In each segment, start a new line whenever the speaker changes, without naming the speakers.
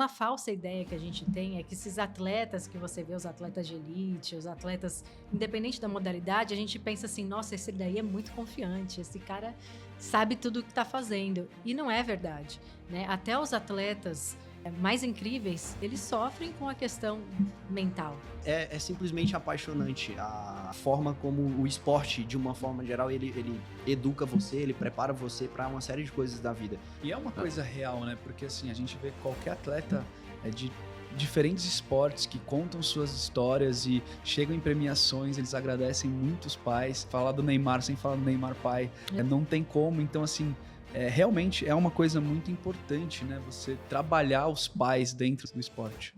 uma falsa ideia que a gente tem é que esses atletas que você vê, os atletas de elite, os atletas, independente da modalidade, a gente pensa assim, nossa, esse daí é muito confiante, esse cara sabe tudo o que está fazendo. E não é verdade, né? Até os atletas mais incríveis, eles sofrem com a questão mental.
É simplesmente apaixonante a forma como o esporte, de uma forma geral, ele educa você, ele prepara você para uma série de coisas da vida.
E é uma coisa real, né? Porque assim, a gente vê qualquer atleta de diferentes esportes que contam suas histórias e chegam em premiações, eles agradecem muito os pais. Falar do Neymar sem falar do Neymar pai, não tem como. Então, assim, realmente é uma coisa muito importante, né? Você trabalhar os pais dentro do esporte.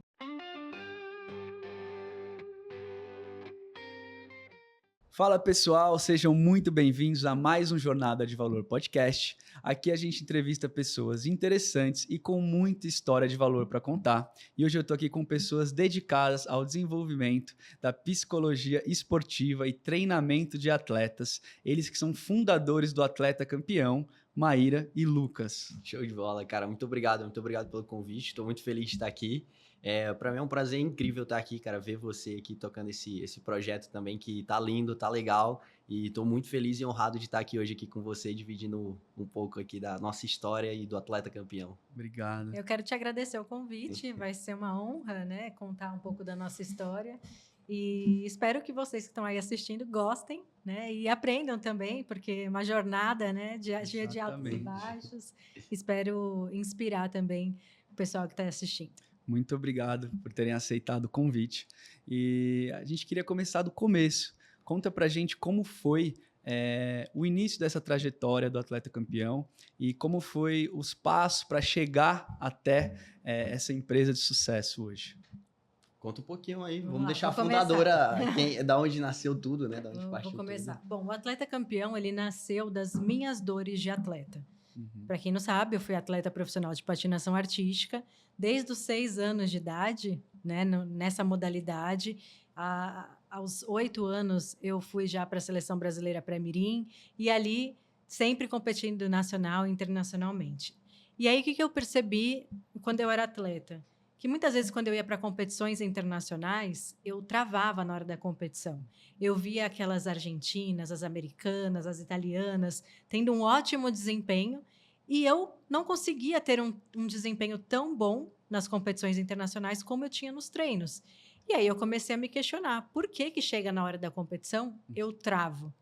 Fala pessoal, sejam muito bem-vindos a mais um Jornada de Valor Podcast. Aqui a gente entrevista pessoas interessantes e com muita história de valor para contar. E hoje eu estou aqui com pessoas dedicadas ao desenvolvimento da psicologia esportiva e treinamento de atletas. Eles que são fundadores do Atleta Campeão, Maíra e Lucas.
Show de bola, cara. Muito obrigado pelo convite. Estou muito feliz de estar aqui. Para mim é um prazer incrível estar aqui, cara, ver você aqui tocando esse projeto também, que tá lindo, tá legal, e tô muito feliz e honrado de estar aqui hoje aqui com você, dividindo um pouco aqui da nossa história e do Atleta Campeão.
Obrigado.
Eu quero te agradecer o convite, vai ser uma honra, né, contar um pouco da nossa história, e espero que vocês que estão aí assistindo gostem, né, e aprendam também, porque é uma jornada, né, de altos e baixos. Espero inspirar também o pessoal que está assistindo.
Muito obrigado por terem aceitado o convite. E a gente queria começar do começo. Conta pra gente como foi o início dessa trajetória do Atleta Campeão e como foi os passos para chegar até essa empresa de sucesso hoje.
Conta um pouquinho aí,
Vamos
deixar a
começar.
Fundadora, da onde nasceu tudo, né? Da onde partiu
Vou começar.
Tudo.
Bom, o Atleta Campeão, ele nasceu das minhas dores de atleta.
Uhum.
Para quem não sabe, eu fui atleta profissional de patinação artística desde os 6 anos de idade, né, nessa modalidade. Aos 8 anos, eu fui já para a Seleção Brasileira Pré-Mirim e ali sempre competindo nacional e internacionalmente. E aí, o que eu percebi quando eu era atleta? Que muitas vezes, quando eu ia para competições internacionais, eu travava na hora da competição. Eu via aquelas argentinas, as americanas, as italianas, tendo um ótimo desempenho, e eu não conseguia ter um desempenho tão bom nas competições internacionais como eu tinha nos treinos. E aí eu comecei a me questionar, por que chega na hora da competição, eu travo?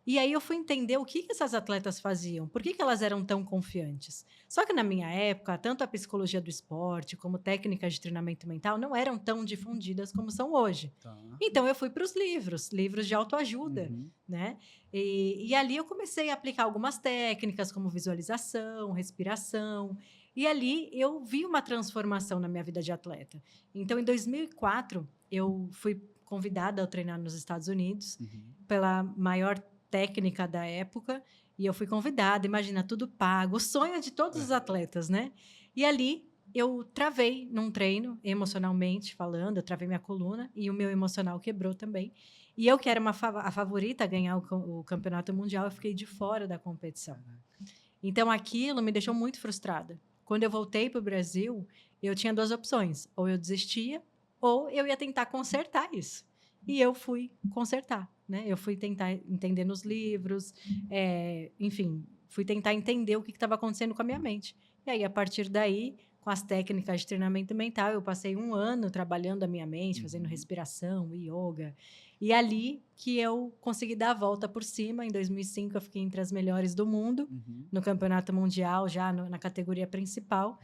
E aí eu fui entender o que essas atletas faziam, por que elas eram tão confiantes. Só que na minha época, tanto a psicologia do esporte como técnicas de treinamento mental não eram tão difundidas como são hoje.
Tá.
Então eu fui para os livros de autoajuda, né? E ali eu comecei a aplicar algumas técnicas como visualização, respiração. E ali eu vi uma transformação na minha vida de atleta. Então em 2004 eu fui convidada a treinar nos Estados Unidos pela maior técnica da época, e eu fui convidada, imagina, tudo pago, o sonho de todos os atletas, né? E ali eu travei num treino, emocionalmente falando, eu travei minha coluna e o meu emocional quebrou também. E eu, que era a favorita a ganhar o campeonato mundial, eu fiquei de fora da competição. Então aquilo me deixou muito frustrada. Quando eu voltei para o Brasil, eu tinha 2 opções, ou eu desistia, ou eu ia tentar consertar isso. E eu fui consertar, né? Eu fui tentar entender nos livros, enfim, fui tentar entender o que estava acontecendo com a minha mente. E aí, a partir daí, com as técnicas de treinamento mental, eu passei 1 ano trabalhando a minha mente, fazendo respiração, yoga. E ali que eu consegui dar a volta por cima. Em 2005, eu fiquei entre as melhores do mundo, no campeonato mundial, já na categoria principal.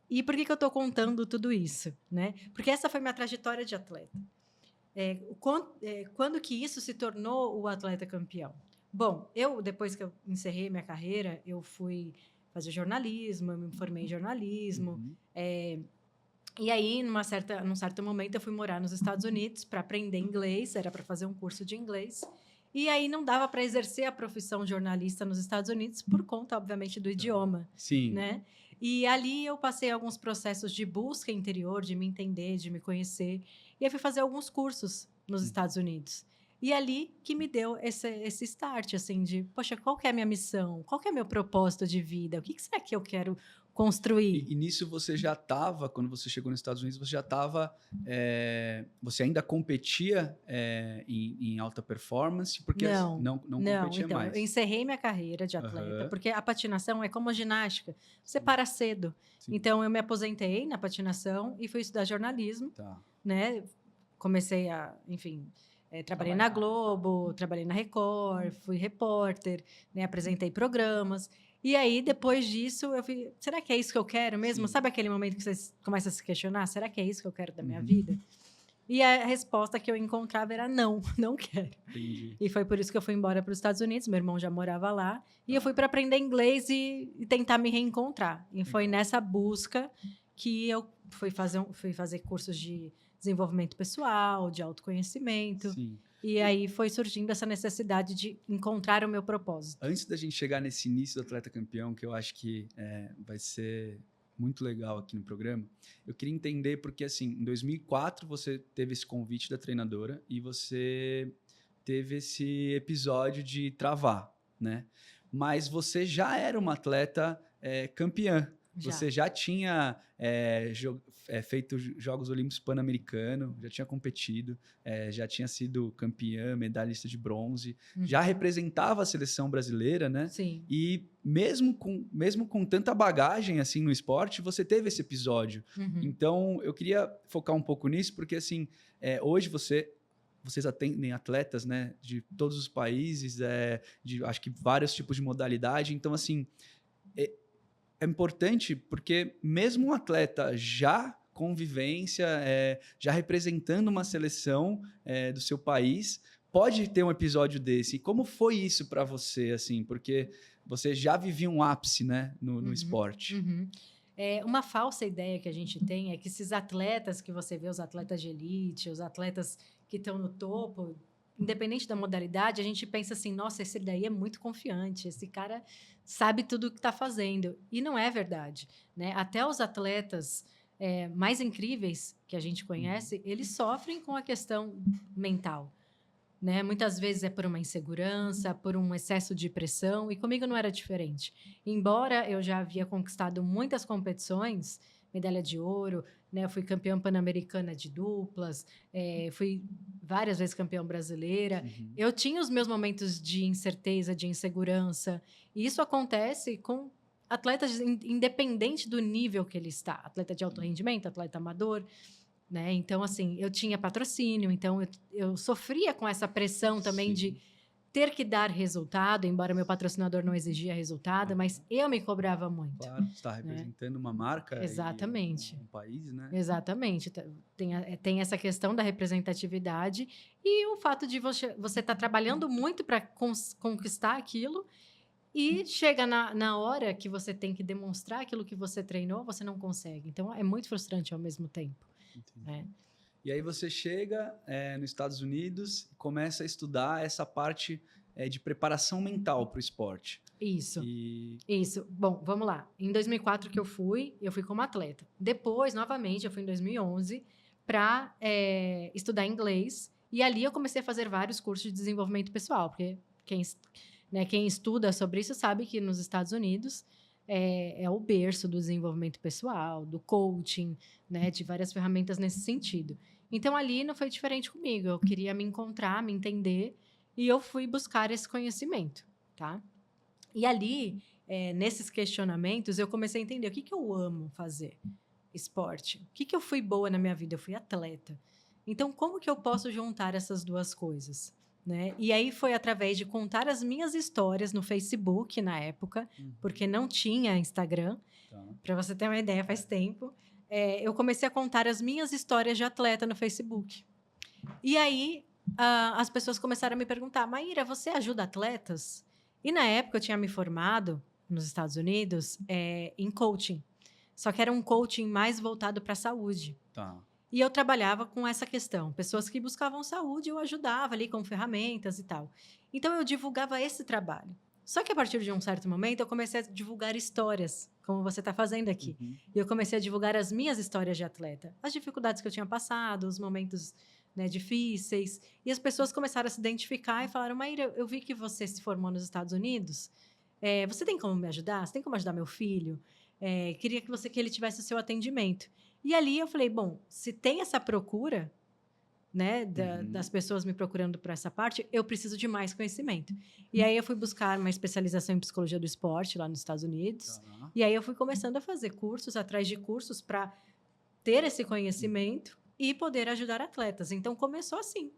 E por que eu estou contando tudo isso, né? Porque essa foi minha trajetória de atleta. Quando que isso se tornou o Atleta Campeão? Bom, depois que eu encerrei minha carreira, eu fui fazer jornalismo, eu me formei em jornalismo. E aí, num certo momento, eu fui morar nos Estados Unidos para aprender inglês, era para fazer um curso de inglês. E aí não dava para exercer a profissão de jornalista nos Estados Unidos por conta, obviamente, do idioma.
Sim.
Né? E ali eu passei alguns processos de busca interior, de me entender, de me conhecer. E aí fui fazer alguns cursos nos Estados Unidos. E ali que me deu esse start, assim, de, poxa, qual que é a minha missão? Qual que é o meu propósito de vida? O que será que eu quero construir.
E nisso você já estava, quando você chegou nos Estados Unidos, você já estava, você ainda competia em alta performance? Porque não competia
então,
mais.
eu encerrei minha carreira de atleta, porque a patinação é como a ginástica, você
Sim.
para cedo.
Sim.
Então, eu me aposentei na patinação e fui estudar jornalismo,
Tá.
né? Comecei a, enfim, trabalhei na Globo, trabalhei na Record, fui repórter, né? Apresentei programas. E aí, depois disso, eu vi, será que é isso que eu quero mesmo?
Sim.
Sabe aquele momento que você começa a se questionar? Será que é isso que eu quero da minha
Uhum.
vida? E a resposta que eu encontrava era não, não quero.
Entendi.
E foi por isso que eu fui embora para os Estados Unidos. Meu irmão já morava lá. E
Tá.
eu fui para aprender inglês e tentar me reencontrar. E foi
Legal.
nessa busca que eu fui fazer cursos de desenvolvimento pessoal, de autoconhecimento.
Sim.
E aí foi surgindo essa necessidade de encontrar o meu propósito.
Antes da gente chegar nesse início do Atleta Campeão, que eu acho que vai ser muito legal aqui no programa, eu queria entender porque, assim, em 2004 você teve esse convite da treinadora e você teve esse episódio de travar, né? Mas você já era uma atleta campeã.
Já.
Você já tinha feito Jogos Olímpicos Pan-Americano, já tinha competido, já tinha sido campeã, medalhista de bronze, já representava a seleção brasileira, né?
Sim.
E mesmo com tanta bagagem assim no esporte, você teve esse episódio. Então, eu queria focar um pouco nisso, porque assim, hoje vocês atendem atletas, né, de todos os países, de acho que vários tipos de modalidade. Então, assim, é importante porque mesmo um atleta já com vivência, já representando uma seleção do seu país, pode ter um episódio desse. E como foi isso para você, assim? Porque você já vivia um ápice, né, no esporte.
Uma falsa ideia que a gente tem é que esses atletas que você vê, os atletas de elite, os atletas que estão no topo, independente da modalidade, a gente pensa assim, nossa, esse daí é muito confiante, esse cara sabe tudo o que está fazendo. E não é verdade, né? Até os atletas mais incríveis que a gente conhece, eles sofrem com a questão mental, né? Muitas vezes é por uma insegurança, por um excesso de pressão, e comigo não era diferente. Embora eu já havia conquistado muitas competições, medalha de ouro, né? Eu fui campeã pan-americana de duplas, fui várias vezes campeã brasileira. Eu tinha os meus momentos de incerteza, de insegurança, e isso acontece com atletas independente do nível que ele está, atleta de alto rendimento, atleta amador, né? Então, assim, eu tinha patrocínio, então eu sofria com essa pressão também de ter que dar resultado, embora meu patrocinador não exigia resultado, mas eu me cobrava muito.
Claro, você está representando uma marca.
Exatamente.
E um país, né?
Exatamente. Tem essa questão da representatividade e o fato de você estar trabalhando muito para conquistar aquilo e chega na hora que você tem que demonstrar aquilo que você treinou, você não consegue. Então, é muito frustrante ao mesmo tempo.
E aí você chega nos Estados Unidos e começa a estudar essa parte de preparação mental para o esporte.
Isso. Isso. Bom, vamos lá. Em 2004 que eu fui como atleta. Depois, novamente, eu fui em 2011 para estudar inglês. E ali eu comecei a fazer vários cursos de desenvolvimento pessoal. Porque quem estuda sobre isso sabe que nos Estados Unidos é o berço do desenvolvimento pessoal, do coaching, né, de várias ferramentas nesse sentido. Então, ali não foi diferente comigo. Eu queria me encontrar, me entender, e eu fui buscar esse conhecimento, tá? E ali, nesses questionamentos, eu comecei a entender o que eu amo fazer. Esporte. O que eu fui boa na minha vida? Eu fui atleta. Então, como que eu posso juntar essas duas coisas? Né? E aí foi através de contar as minhas histórias no Facebook, na época, porque não tinha Instagram. Para você ter uma ideia, faz tempo. Eu comecei a contar as minhas histórias de atleta no Facebook. E aí, as pessoas começaram a me perguntar, Maíra, você ajuda atletas? E na época eu tinha me formado nos Estados Unidos em coaching. Só que era um coaching mais voltado para a saúde. E eu trabalhava com essa questão. Pessoas que buscavam saúde, eu ajudava ali com ferramentas e tal. Então, eu divulgava esse trabalho. Só que a partir de um certo momento, eu comecei a divulgar histórias, como você está fazendo aqui. E eu comecei a divulgar as minhas histórias de atleta. As dificuldades que eu tinha passado, os momentos difíceis. E as pessoas começaram a se identificar e falaram, Maíra, eu vi que você se formou nos Estados Unidos. Você tem como me ajudar? Você tem como ajudar meu filho? queria que ele tivesse o seu atendimento. E ali eu falei, bom, se tem essa procura, né, das pessoas me procurando por essa parte, eu preciso de mais conhecimento. E aí eu fui buscar uma especialização em psicologia do esporte lá nos Estados Unidos. E aí eu fui começando a fazer cursos atrás de cursos para ter esse conhecimento e poder ajudar atletas. Então começou assim,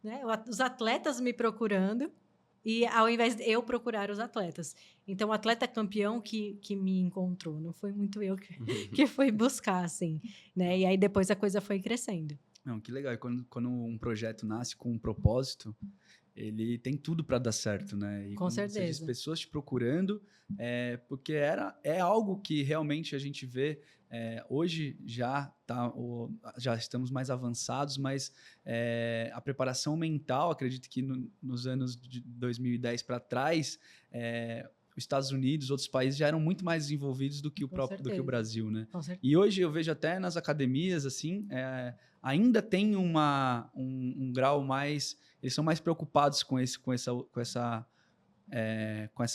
né? Os atletas me procurando e ao invés de eu procurar os atletas. Então o atleta campeão que me encontrou, não foi muito eu que fui buscar, assim, né? E aí depois a coisa foi crescendo.
Não, que legal. E quando um projeto nasce com um propósito, ele tem tudo para dar certo, né? E
Com certeza.
Você diz, pessoas te procurando, porque é algo que realmente a gente vê. Hoje já estamos mais avançados, mas a preparação mental, acredito que nos anos de 2010 para trás, os Estados Unidos, outros países já eram muito mais desenvolvidos do que o Brasil, né? E hoje eu vejo até nas academias, assim, ainda tem um grau mais... Eles são mais preocupados com essa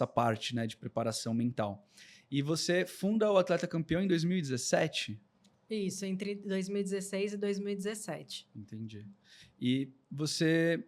parte, né, de preparação mental. E você funda o Atleta Campeão em 2017?
Isso, entre 2016 e 2017.
Entendi. E você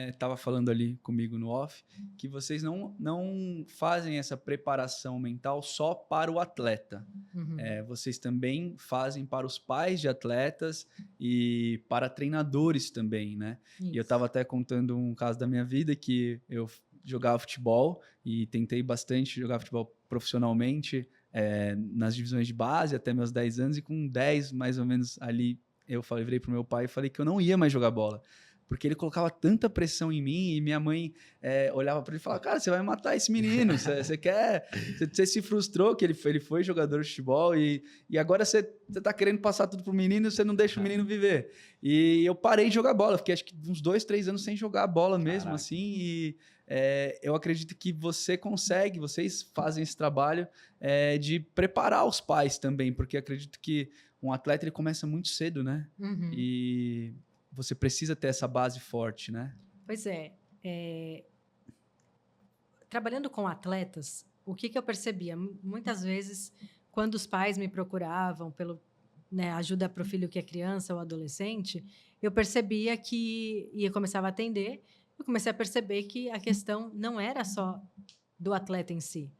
estava falando ali comigo no off que vocês não fazem essa preparação mental só para o atleta.
Uhum.
Vocês também fazem para os pais de atletas e para treinadores também, né?
Isso.
E eu estava até contando um caso da minha vida que eu jogava futebol e tentei bastante jogar futebol profissionalmente nas divisões de base até meus 10 anos, e com 10 mais ou menos ali eu virei pro meu pai e falei que eu não ia mais jogar bola, porque ele colocava tanta pressão em mim e minha mãe olhava para ele e falava, cara, você vai matar esse menino, você se frustrou que ele foi jogador de futebol e agora você tá querendo passar tudo pro menino e você não deixa o menino viver. E eu parei de jogar bola, fiquei acho que uns 2, 3 anos sem jogar bola mesmo. Caraca. Assim, e eu acredito que vocês fazem esse trabalho de preparar os pais também, porque acredito que um atleta ele começa muito cedo, né?
Uhum.
E você precisa ter essa base forte, né?
Pois é. Trabalhando com atletas, o que eu percebia? Muitas vezes, quando os pais me procuravam pelo ajuda para o filho que é criança ou adolescente, eu percebia que, e eu começava a atender, eu comecei a perceber que a questão não era só do atleta em si,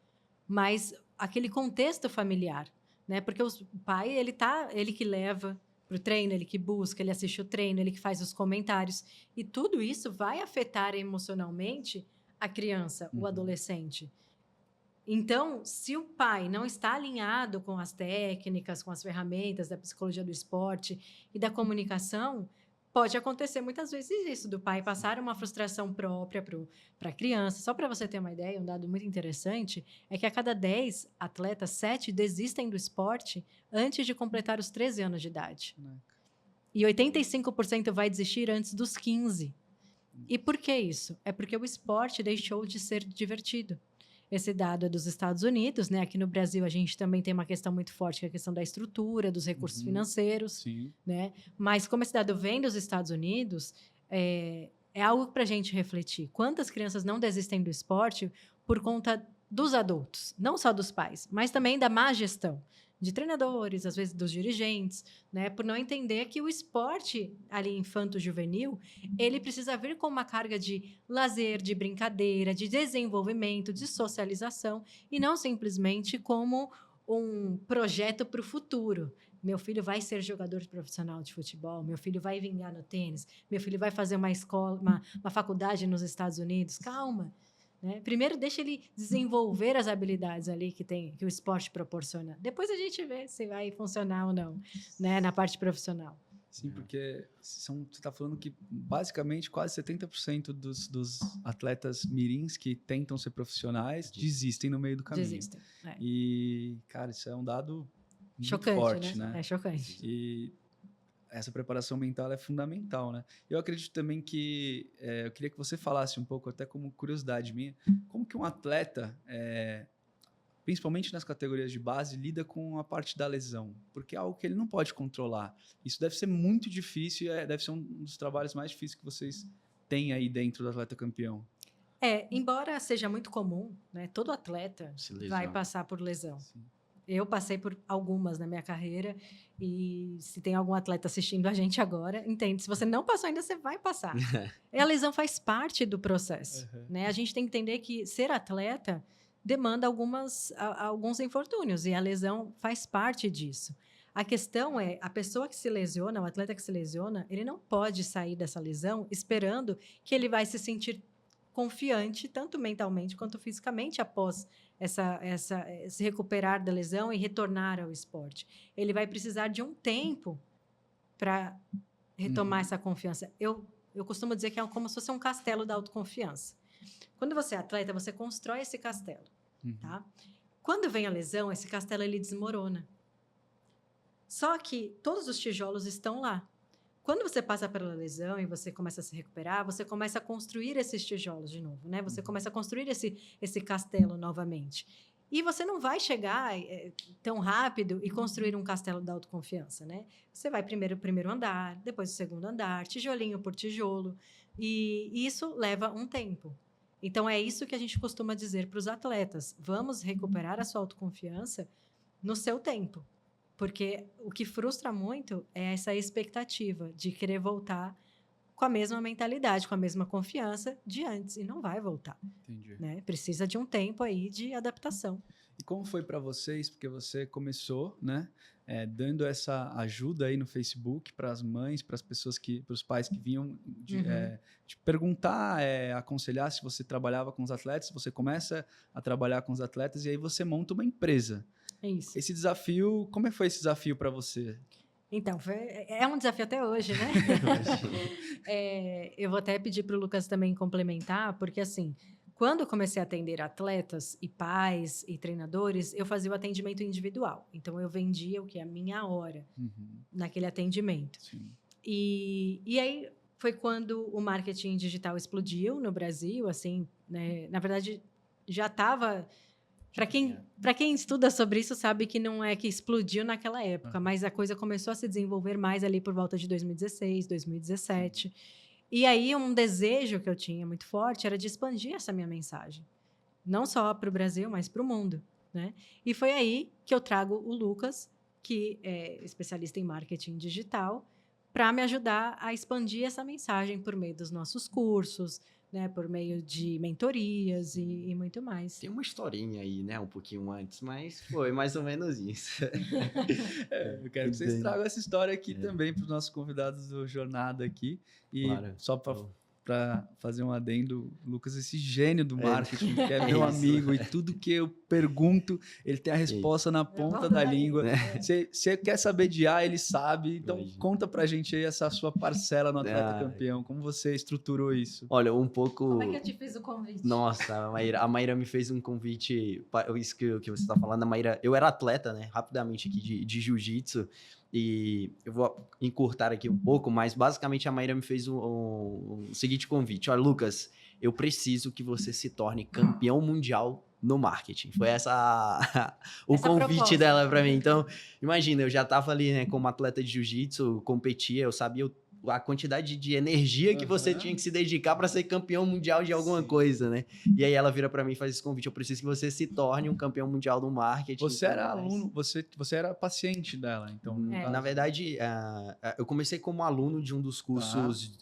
mas aquele contexto familiar, né? Porque o pai, ele que leva para o treino, ele que busca, ele assiste o treino, ele que faz os comentários, e tudo isso vai afetar emocionalmente a criança, o adolescente. Então, se o pai não está alinhado com as técnicas, com as ferramentas da psicologia do esporte e da comunicação, pode acontecer muitas vezes isso, do pai passar uma frustração própria para a criança. Só para você ter uma ideia, um dado muito interessante é que a cada 10 atletas, 7 desistem do esporte antes de completar os 13 anos de idade. E 85% vai desistir antes dos 15. E por que isso? É porque o esporte deixou de ser divertido. Esse dado é dos Estados Unidos, né? Aqui no Brasil a gente também tem uma questão muito forte, que é a questão da estrutura, dos recursos financeiros,
Sim.
Né? Mas como esse dado vem dos Estados Unidos, é algo para a gente refletir. Quantas crianças não desistem do esporte por conta dos adultos, não só dos pais, mas também da má gestão de treinadores, às vezes dos dirigentes, né? Por não entender que o esporte ali infanto-juvenil, ele precisa vir com uma carga de lazer, de brincadeira, de desenvolvimento, de socialização, e não simplesmente como um projeto para o futuro. Meu filho vai ser jogador profissional de futebol, meu filho vai vingar no tênis, meu filho vai fazer uma escola, uma faculdade nos Estados Unidos. Calma. Né? Primeiro, deixa ele desenvolver as habilidades ali que o esporte proporciona. Depois a gente vê se vai funcionar ou não, né? Na parte profissional.
Sim, porque você está falando que basicamente quase 70% dos atletas mirins que tentam ser profissionais desistem no meio do caminho.
Desistem.
E, cara, isso é um dado muito
chocante,
forte, né?
É chocante.
E essa preparação mental é fundamental, né? Eu acredito também que... eu queria que você falasse um pouco, até como curiosidade minha, como que um atleta, principalmente nas categorias de base, lida com a parte da lesão? Porque é algo que ele não pode controlar. Isso deve ser muito difícil, deve ser um dos trabalhos mais difíceis que vocês têm aí dentro do Atleta Campeão.
Embora seja muito comum, né? Todo atleta vai passar por lesão.
Sim.
Eu passei por algumas na minha carreira e se tem algum atleta assistindo a gente agora, entende? Se você não passou ainda, você vai passar. E a lesão faz parte do processo, né? A gente tem que entender que ser atleta demanda alguns infortúnios e a lesão faz parte disso. A questão é, a pessoa que se lesiona, o atleta que se lesiona, ele não pode sair dessa lesão esperando que ele vai se sentir confiante, tanto mentalmente quanto fisicamente, após se recuperar da lesão e retornar ao esporte. Ele vai precisar de um tempo para retomar essa confiança. Eu costumo dizer que é como se fosse um castelo da autoconfiança. Quando você é atleta, você constrói esse castelo. Tá? Quando vem a lesão, esse castelo ele desmorona. Só que todos os tijolos estão lá. Quando você passa pela lesão e você começa a se recuperar, você começa a construir esses tijolos de novo, né? Você começa a construir esse castelo novamente. E você não vai chegar tão rápido e construir um castelo da autoconfiança, né? Você vai primeiro o primeiro andar, depois o segundo andar, tijolinho por tijolo. E isso leva um tempo. Então, é isso que a gente costuma dizer para os atletas. Vamos recuperar a sua autoconfiança no seu tempo. Porque o que frustra muito é essa expectativa de querer voltar com a mesma mentalidade, com a mesma confiança de antes. E não vai voltar.
Entendi.
Né? Precisa de um tempo aí de adaptação.
E como foi para vocês? Porque você começou, né, dando essa ajuda aí no Facebook para as mães, para as pessoas para os pais que vinham te perguntar, aconselhar se você trabalhava com os atletas. Você começa a trabalhar com os atletas e aí você monta uma empresa.
É isso.
Esse desafio, como foi esse desafio para você?
Então, é um desafio até hoje, né? Eu vou até pedir para o Lucas também complementar, porque assim, quando eu comecei a atender atletas e pais e treinadores, eu fazia o atendimento individual. Então, eu vendia a minha hora naquele atendimento.
Sim.
E aí foi quando o marketing digital explodiu no Brasil, assim, né? Na verdade, já estava... Para quem estuda sobre isso, sabe que não é que explodiu naquela época, mas a coisa começou a se desenvolver mais ali por volta de 2016, 2017. E aí, um desejo que eu tinha muito forte era de expandir essa minha mensagem. Não só para o Brasil, mas para o mundo. Né? E foi aí que eu trago o Lucas, que é especialista em marketing digital, para me ajudar a expandir essa mensagem por meio dos nossos cursos, né, por meio de mentorias e muito mais.
Tem uma historinha aí, né, um pouquinho antes, mas foi mais ou menos isso.
Eu quero que vocês tragam essa história aqui também para os nossos convidados do Jornada aqui. E claro. Só para fazer um adendo, Lucas, esse gênio do marketing, que é meu amigo, e tudo que eu pergunto, ele tem a resposta na ponta da língua. Você quer saber de A, ele sabe. Então, conta pra gente aí essa sua parcela no Atleta Campeão. Como você estruturou isso?
Olha, um pouco...
Como é que eu te fiz o convite?
Nossa, a Maíra me fez um convite, isso que você está falando, a Maíra, eu era atleta, né, rapidamente aqui de jiu-jitsu, e eu vou encurtar aqui um pouco, mas basicamente a Maíra me fez o seguinte convite. Olha, Lucas, eu preciso que você se torne campeão mundial no marketing. Foi o convite dela para mim. Então, imagina, eu já estava ali, né, como atleta de jiu-jitsu, competia, eu sabia a quantidade de energia que você tinha que se dedicar para ser campeão mundial de alguma coisa, né? E aí ela vira para mim e faz esse convite: eu preciso que você se torne um campeão mundial do marketing.
Você era aluno, você era paciente dela, então...
Na verdade, eu comecei como aluno de um dos cursos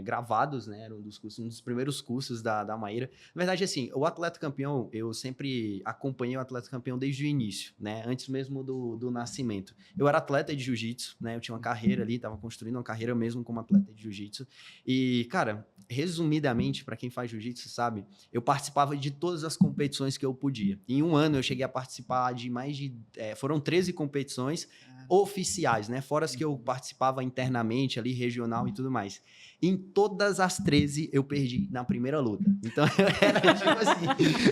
gravados, né? Era um dos primeiros cursos da Maíra. Na verdade, assim, o Atleta Campeão, eu sempre acompanhei o Atleta Campeão desde o início, né? Antes mesmo do nascimento. Eu era atleta de jiu-jitsu, né? Eu tinha uma carreira ali, estava construindo uma carreira mesmo como atleta de jiu-jitsu. E, cara, resumidamente, para quem faz jiu-jitsu sabe, eu participava de todas as competições que eu podia. Em um ano, eu cheguei a participar de foram 13 competições oficiais, né? Fora as que eu participava internamente ali, regional e tudo mais. Em todas as 13, eu perdi na primeira luta. Então,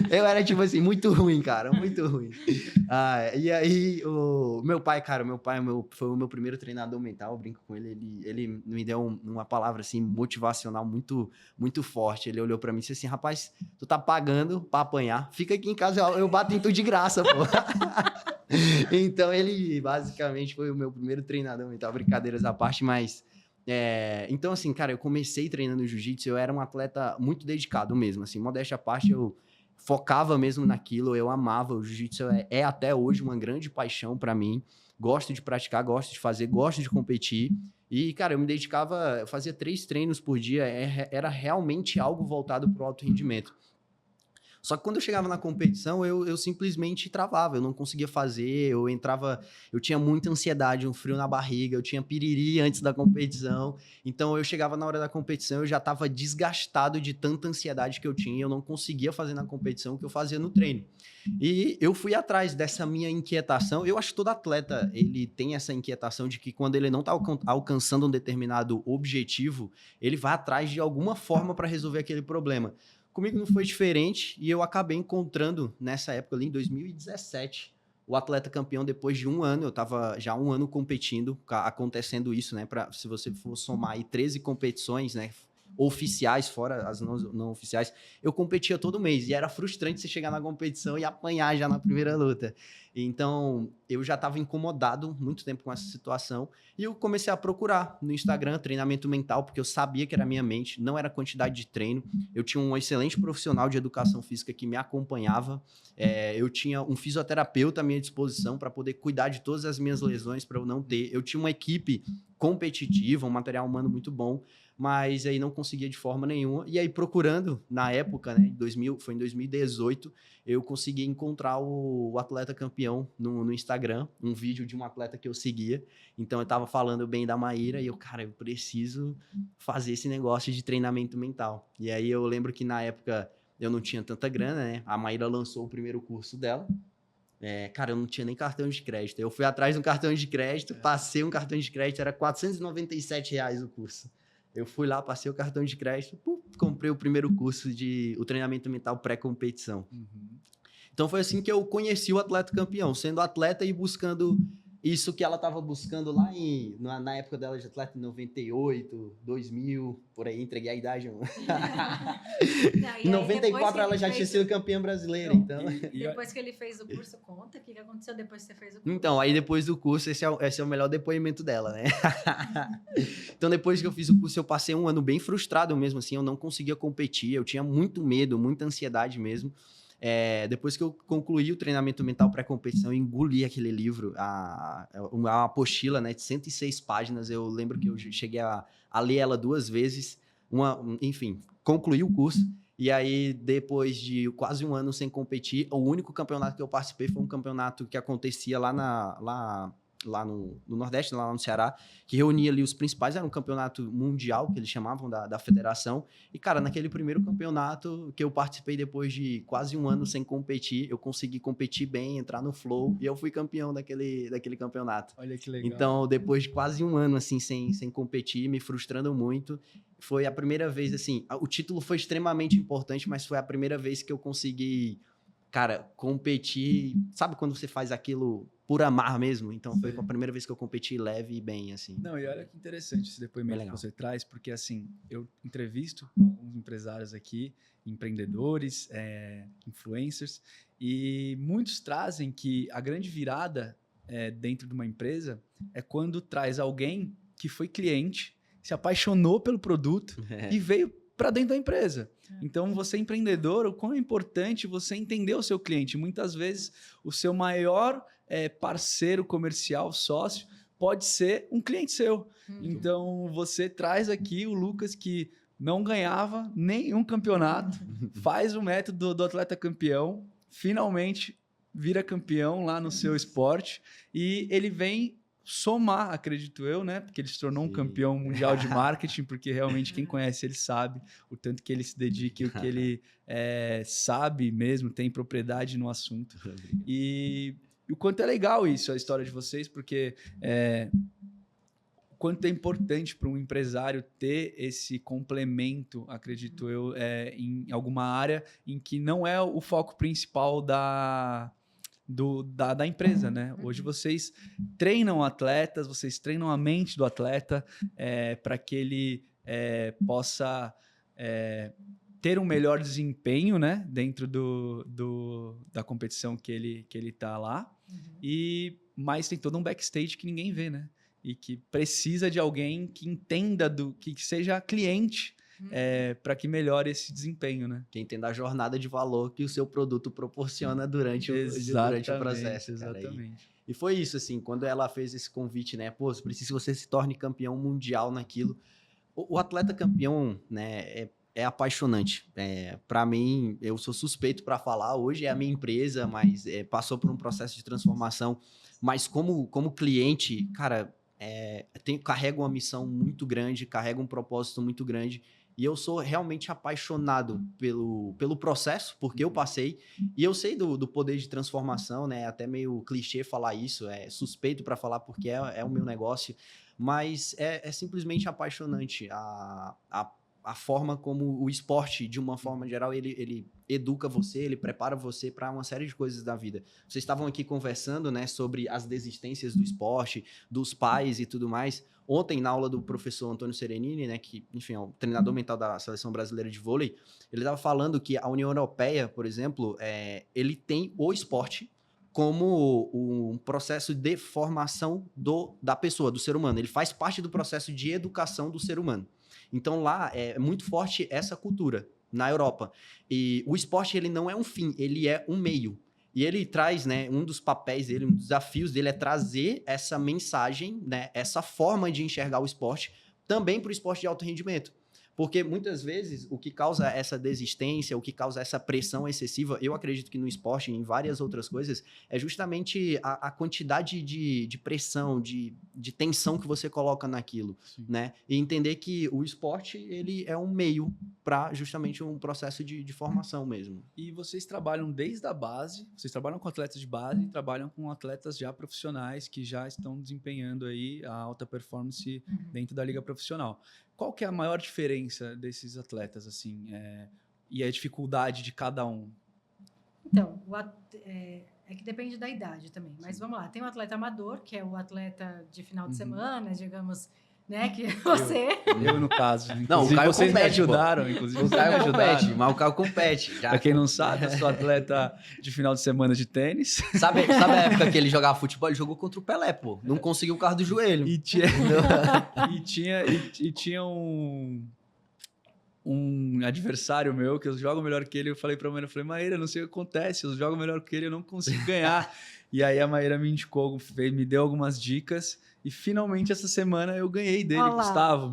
eu era tipo assim, muito ruim, cara, muito ruim. E aí, meu pai foi o meu primeiro treinador mental, eu brinco com ele, ele me deu uma palavra, assim, motivacional muito, muito forte. Ele olhou pra mim e disse assim: rapaz, tu tá pagando pra apanhar, fica aqui em casa, eu bato em tu de graça, pô. Então, ele basicamente foi o meu primeiro treinador mental, brincadeiras à parte, mas... então, assim, cara, eu comecei treinando jiu-jitsu, eu era um atleta muito dedicado mesmo, assim, modéstia à parte, focava mesmo naquilo, eu amava. O jiu-jitsu é até hoje uma grande paixão para mim. Gosto de praticar, gosto de fazer, gosto de competir. E, cara, eu me dedicava, eu fazia 3 treinos por dia, era realmente algo voltado para o alto rendimento. Só que quando eu chegava na competição, eu simplesmente travava, eu não conseguia fazer, eu tinha muita ansiedade, um frio na barriga, eu tinha piriri antes da competição, então eu chegava na hora da competição, eu já estava desgastado de tanta ansiedade que eu tinha, eu não conseguia fazer na competição o que eu fazia no treino. E eu fui atrás dessa minha inquietação, eu acho que todo atleta, ele tem essa inquietação de que quando ele não está alcançando um determinado objetivo, ele vai atrás de alguma forma para resolver aquele problema. Comigo não foi diferente e eu acabei encontrando nessa época ali, em 2017, o atleta campeão depois de um ano. Eu estava já um ano competindo, acontecendo isso, né? Se você for somar aí 13 competições, né? Oficiais, fora as não oficiais, eu competia todo mês e era frustrante você chegar na competição e apanhar já na primeira luta. Então, eu já estava incomodado muito tempo com essa situação e eu comecei a procurar no Instagram treinamento mental, porque eu sabia que era a minha mente, não era quantidade de treino. Eu tinha um excelente profissional de educação física que me acompanhava, eu tinha um fisioterapeuta à minha disposição para poder cuidar de todas as minhas lesões, para eu não ter. Eu tinha uma equipe competitiva, um material humano muito bom, mas aí não conseguia de forma nenhuma. E aí, procurando, na época, né, foi em 2018, eu consegui encontrar o atleta campeão no Instagram, um vídeo de um atleta que eu seguia. Então, eu estava falando bem da Maíra e cara, eu preciso fazer esse negócio de treinamento mental. E aí, eu lembro que, na época, eu não tinha tanta grana, né? A Maíra lançou o primeiro curso dela. Cara, eu não tinha nem cartão de crédito. Eu fui atrás de um cartão de crédito, passei um cartão de crédito, era R$497 o curso. Eu fui lá, passei o cartão de crédito, comprei o primeiro curso o treinamento mental pré-competição. Uhum. Então foi assim que eu conheci o atleta campeão, sendo atleta e buscando isso que ela estava buscando lá na época dela de atleta, em 98, 2000, por aí, entreguei a idade. Não, em 94 ela já tinha sido campeã brasileira. Então.
Depois que ele fez o curso, conta o que aconteceu depois que você fez o curso.
Então, aí depois do curso, esse é o melhor depoimento dela, né? Então, depois que eu fiz o curso, eu passei um ano bem frustrado mesmo, assim, eu não conseguia competir, eu tinha muito medo, muita ansiedade mesmo. Depois que eu concluí o treinamento mental pré-competição, eu engoli aquele livro, uma apostila, né, de 106 páginas. Eu lembro que eu cheguei a ler ela 2 vezes, enfim, concluí o curso. E aí, depois de quase um ano sem competir, o único campeonato que eu participei foi um campeonato que acontecia lá no Nordeste, lá no Ceará, que reunia ali os principais, era um campeonato mundial, que eles chamavam da federação. E, cara, naquele primeiro campeonato que eu participei depois de quase um ano sem competir, eu consegui competir bem, entrar no flow, e eu fui campeão daquele campeonato.
Olha que legal.
Então, depois de quase um ano, assim, sem competir, me frustrando muito, foi a primeira vez, assim, o título foi extremamente importante, mas foi a primeira vez que eu consegui, cara, competir. Sabe quando você faz aquilo por amar mesmo? Então, foi a primeira vez que eu competi leve e bem, assim.
Não, e olha que interessante esse depoimento que você traz, porque, assim, eu entrevisto alguns empresários aqui, empreendedores, influencers, e muitos trazem que a grande virada dentro de uma empresa é quando traz alguém que foi cliente, se apaixonou pelo produto e veio para dentro da empresa. Então, você empreendedor, o quão é importante você entender o seu cliente. Muitas vezes, o seu maior parceiro comercial, sócio, pode ser um cliente seu. Então, você traz aqui o Lucas que não ganhava nenhum campeonato, faz o método do atleta campeão, finalmente vira campeão lá no seu esporte e ele vem somar, acredito eu, né? Porque ele se tornou um campeão mundial de marketing, porque realmente quem conhece ele sabe o tanto que ele se dedica e o que ele sabe mesmo, tem propriedade no assunto. E o quanto é legal isso, a história de vocês, porque o quanto é importante para um empresário ter esse complemento, acredito eu, em alguma área em que não é o foco principal da empresa, né? Hoje vocês treinam atletas, vocês treinam a mente do atleta para que ele possa ter um melhor desempenho, né? Dentro da competição que ele tá lá. Mas tem todo um backstage que ninguém vê, né? E que precisa de alguém que entenda que seja cliente para que melhore esse desempenho, né?
Que entenda a jornada de valor que o seu produto proporciona durante o processo.
Exatamente.
E foi isso, assim, quando ela fez esse convite, né? Pô, precisa que você se torne campeão mundial naquilo. O atleta campeão, né, é apaixonante. Para mim, eu sou suspeito para falar. Hoje é a minha empresa, mas passou por um processo de transformação. Mas como cliente, cara, carrega uma missão muito grande, carrega um propósito muito grande. E eu sou realmente apaixonado pelo processo, porque eu passei. E eu sei do poder de transformação, né? Até meio clichê falar isso, é suspeito para falar porque é o meu negócio. Mas é simplesmente apaixonante a forma como o esporte, de uma forma geral, ele educa você, ele prepara você para uma série de coisas da vida. Vocês estavam aqui conversando, né, sobre as desistências do esporte, dos pais e tudo mais. Ontem, na aula do professor Antônio Serenini, né, que, enfim, é o treinador mental da Seleção Brasileira de Vôlei, ele estava falando que a União Europeia, por exemplo, ele tem o esporte como um processo de formação da pessoa, do ser humano. Ele faz parte do processo de educação do ser humano. Então, lá é muito forte essa cultura, na Europa. E o esporte, ele não é um fim, ele é um meio. E ele traz, né, um dos papéis dele, um dos desafios dele é trazer essa mensagem, né, essa forma de enxergar o esporte também para o esporte de alto rendimento. Porque muitas vezes o que causa essa desistência, o que causa essa pressão excessiva, eu acredito que no esporte e em várias outras coisas, é justamente a quantidade de pressão, de tensão que você coloca naquilo, né? E entender que o esporte, ele é um meio para justamente um processo de formação mesmo.
E vocês trabalham desde a base, vocês trabalham com atletas de base e trabalham com atletas já profissionais que já estão desempenhando aí a alta performance dentro da liga profissional. Qual que é a maior diferença desses atletas, assim, e a dificuldade de cada um?
Então, é que depende da idade também. Mas vamos lá, tem o atleta amador, que é o atleta de final de semana, digamos, né, que você...
Eu no caso.
Não, o Caio
vocês
compete,
me ajudaram, inclusive.
O Caio compete, mas o Caio compete.
Pra quem não sabe, eu sou atleta de final de semana de tênis.
Sabe a época que ele jogava futebol? Ele jogou contra o Pelé, pô. Não conseguiu o carro do joelho.
E tinha um adversário meu que eu jogo melhor que ele. Eu falei pra Maíra, Maíra, não sei o que acontece, eu jogo melhor que ele, eu não consigo ganhar. E aí a Maíra me indicou, me deu algumas dicas e finalmente essa semana eu ganhei dele, Gustavo.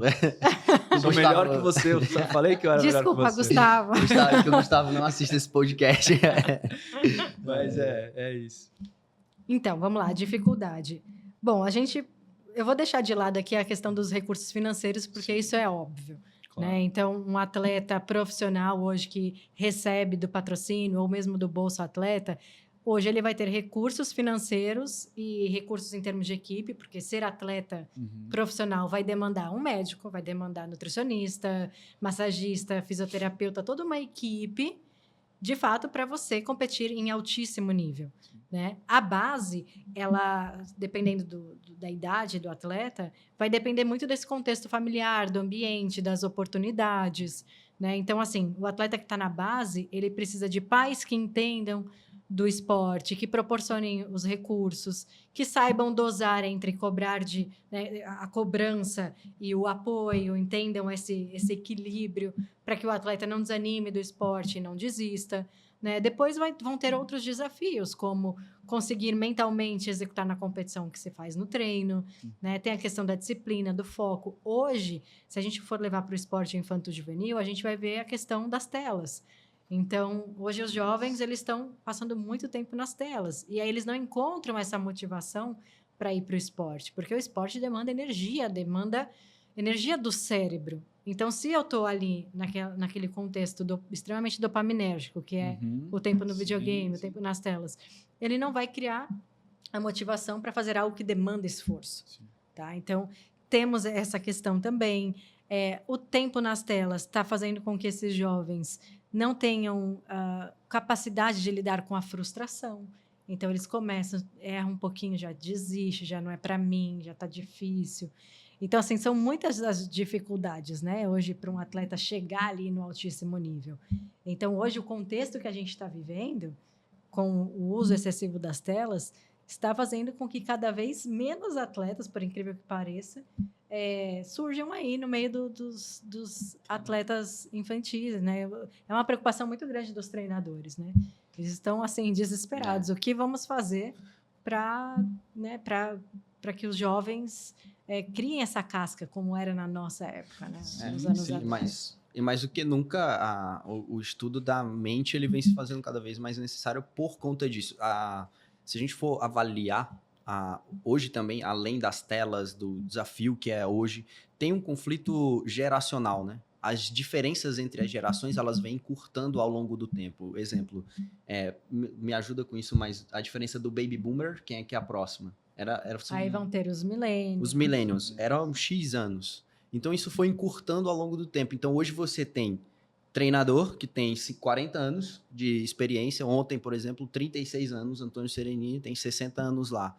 Eu sou melhor que você, eu só falei que eu era melhor que você.
Desculpa, Gustavo.
Que o Gustavo não assiste esse podcast.
Mas é isso.
Então, vamos lá, dificuldade. Bom, eu vou deixar de lado aqui a questão dos recursos financeiros, porque isso é óbvio.
Claro.
Né? Então, um atleta profissional hoje que recebe do patrocínio ou mesmo do Bolsa Atleta, hoje ele vai ter recursos financeiros e recursos em termos de equipe, porque ser atleta profissional vai demandar um médico, vai demandar nutricionista, massagista, fisioterapeuta, toda uma equipe, de fato, para você competir em altíssimo nível. Né? A base, ela, dependendo da idade do atleta, vai depender muito desse contexto familiar, do ambiente, das oportunidades. Né? Então, assim, o atleta que está na base, ele precisa de pais que entendam do esporte, que proporcionem os recursos, que saibam dosar entre cobrar a cobrança e o apoio, entendam esse equilíbrio para que o atleta não desanime do esporte e não desista. Né? Depois vão ter outros desafios, como conseguir mentalmente executar na competição que se faz no treino. Né? Tem a questão da disciplina, do foco. Hoje, se a gente for levar para o esporte infanto-juvenil, a gente vai ver a questão das telas. Então, hoje os jovens eles estão passando muito tempo nas telas. E aí eles não encontram essa motivação para ir para o esporte. Porque o esporte demanda energia do cérebro. Então, se eu estou ali naquele contexto extremamente dopaminérgico, que é o tempo no videogame, o tempo nas telas, ele não vai criar a motivação para fazer algo que demanda esforço. Tá? Então, temos essa questão também. O tempo nas telas está fazendo com que esses jovens não tenham capacidade de lidar com a frustração. Então, eles começam, erram um pouquinho, já desiste, já não é para mim, já está difícil. Então, assim, são muitas as dificuldades, né? Hoje, para um atleta chegar ali no altíssimo nível. Então, hoje, o contexto que a gente está vivendo, com o uso excessivo das telas, está fazendo com que cada vez menos atletas, por incrível que pareça, surjam aí no meio dos atletas infantis, né? É uma preocupação muito grande dos treinadores, né? Eles estão, assim, desesperados. O que vamos fazer para, né, para que os jovens criem essa casca, como era na nossa época, né? Nos anos atrás.
E mais do que nunca, o estudo da mente ele vem se fazendo cada vez mais necessário por conta disso. Se a gente for avaliar, hoje também, além das telas, do desafio que é hoje, tem um conflito geracional, né? As diferenças entre as gerações, elas vêm encurtando ao longo do tempo. Exemplo, me ajuda com isso, mas a diferença do Baby Boomer, quem é que é a próxima?
Aí vão ter os millennials.
Os millennials. Eram X anos. Então, isso foi encurtando ao longo do tempo. Então, hoje você tem treinador que tem 40 anos de experiência. Ontem, por exemplo, 36 anos, Antônio Serenini tem 60 anos lá.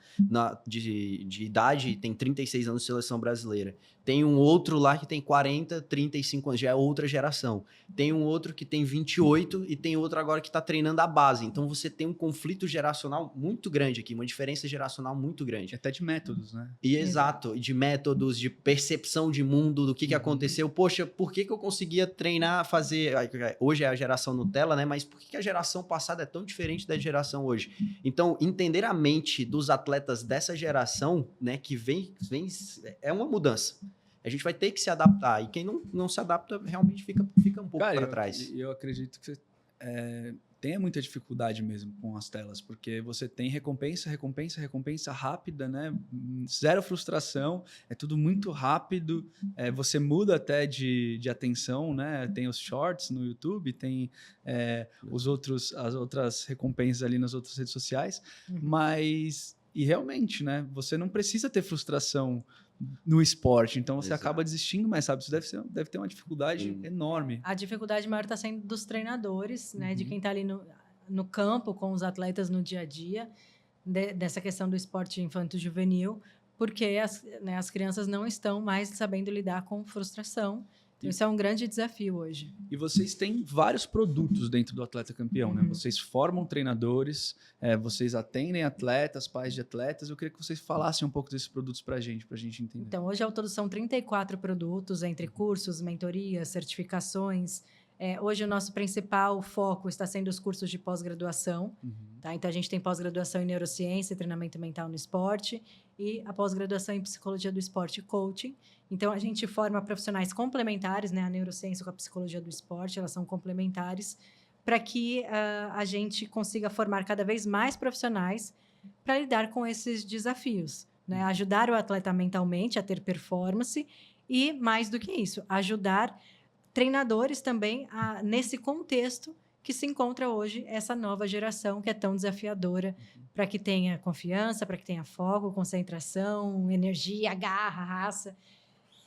De idade, tem 36 anos de seleção brasileira. Tem um outro lá que tem 40, 35 anos, já é outra geração. Tem um outro que tem 28 e tem outro agora que está treinando a base. Então, você tem um conflito geracional muito grande aqui, uma diferença geracional muito grande.
Até de métodos, né?
E exato, de métodos, de percepção de mundo, do que aconteceu. Poxa, por que eu conseguia treinar, fazer... Hoje é a geração Nutella, né? Mas por que a geração passada é tão diferente da geração hoje? Então, entender a mente dos atletas dessa geração, né? Que vem é uma mudança. A gente vai ter que se adaptar. E quem não se adapta realmente fica um pouco para trás.
Eu acredito que você tenha muita dificuldade mesmo com as telas, porque você tem recompensa rápida, né? Zero frustração, é tudo muito rápido. Você muda até de atenção, né? Tem os shorts no YouTube, tem as outras recompensas ali nas outras redes sociais, mas... E realmente, né? Você não precisa ter frustração no esporte, então você acaba desistindo mais rápido. Isso deve ter uma dificuldade enorme.
A dificuldade maior está sendo dos treinadores, né? De quem está ali no campo com os atletas no dia a dia, dessa questão do esporte infanto-juvenil, porque as crianças não estão mais sabendo lidar com frustração. Então, isso é um grande desafio hoje.
E vocês têm vários produtos dentro do Atleta Campeão, né? Vocês formam treinadores, vocês atendem atletas, pais de atletas. Eu queria que vocês falassem um pouco desses produtos para a gente entender.
Então, hoje ao todo são 34 produtos, entre cursos, mentorias, certificações. Hoje o nosso principal foco está sendo os cursos de pós-graduação. Tá? Então, a gente tem pós-graduação em neurociência e treinamento mental no esporte e a pós-graduação em psicologia do esporte e coaching. Então, a gente forma profissionais complementares, né? A neurociência com a psicologia do esporte, elas são complementares, para que a gente consiga formar cada vez mais profissionais para lidar com esses desafios, né? Ajudar o atleta mentalmente a ter performance e, mais do que isso, ajudar treinadores também nesse contexto que se encontra hoje essa nova geração que é tão desafiadora, para que tenha confiança, para que tenha foco, concentração, energia, garra, raça.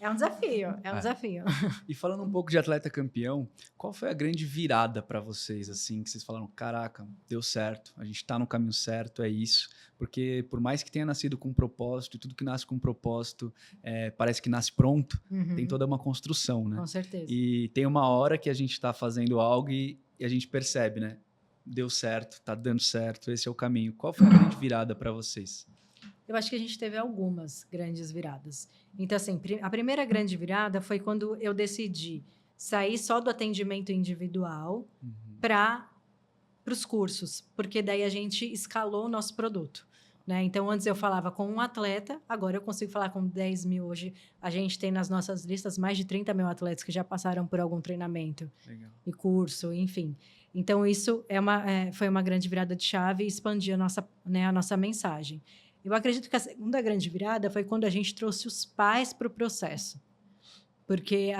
É um desafio.
E falando um pouco de Atleta Campeão, qual foi a grande virada para vocês, assim, que vocês falaram, caraca, deu certo, a gente está no caminho certo, é isso? Porque por mais que tenha nascido com um propósito, tudo que nasce com um propósito parece que nasce pronto, tem toda uma construção, né?
Com certeza.
E tem uma hora que a gente está fazendo algo e a gente percebe, né? Deu certo, tá dando certo, esse é o caminho. Qual foi a grande virada para vocês?
Eu acho que a gente teve algumas grandes viradas. Então, assim, a primeira grande virada foi quando eu decidi sair só do atendimento individual para os cursos, porque daí a gente escalou o nosso produto, né? Então, antes eu falava com um atleta, agora eu consigo falar com 10 mil. Hoje a gente tem nas nossas listas mais de 30 mil atletas que já passaram por algum treinamento e curso, enfim. Então, isso foi uma grande virada de chave e expandir a nossa mensagem. Eu acredito que a segunda grande virada foi quando a gente trouxe os pais para o processo. Porque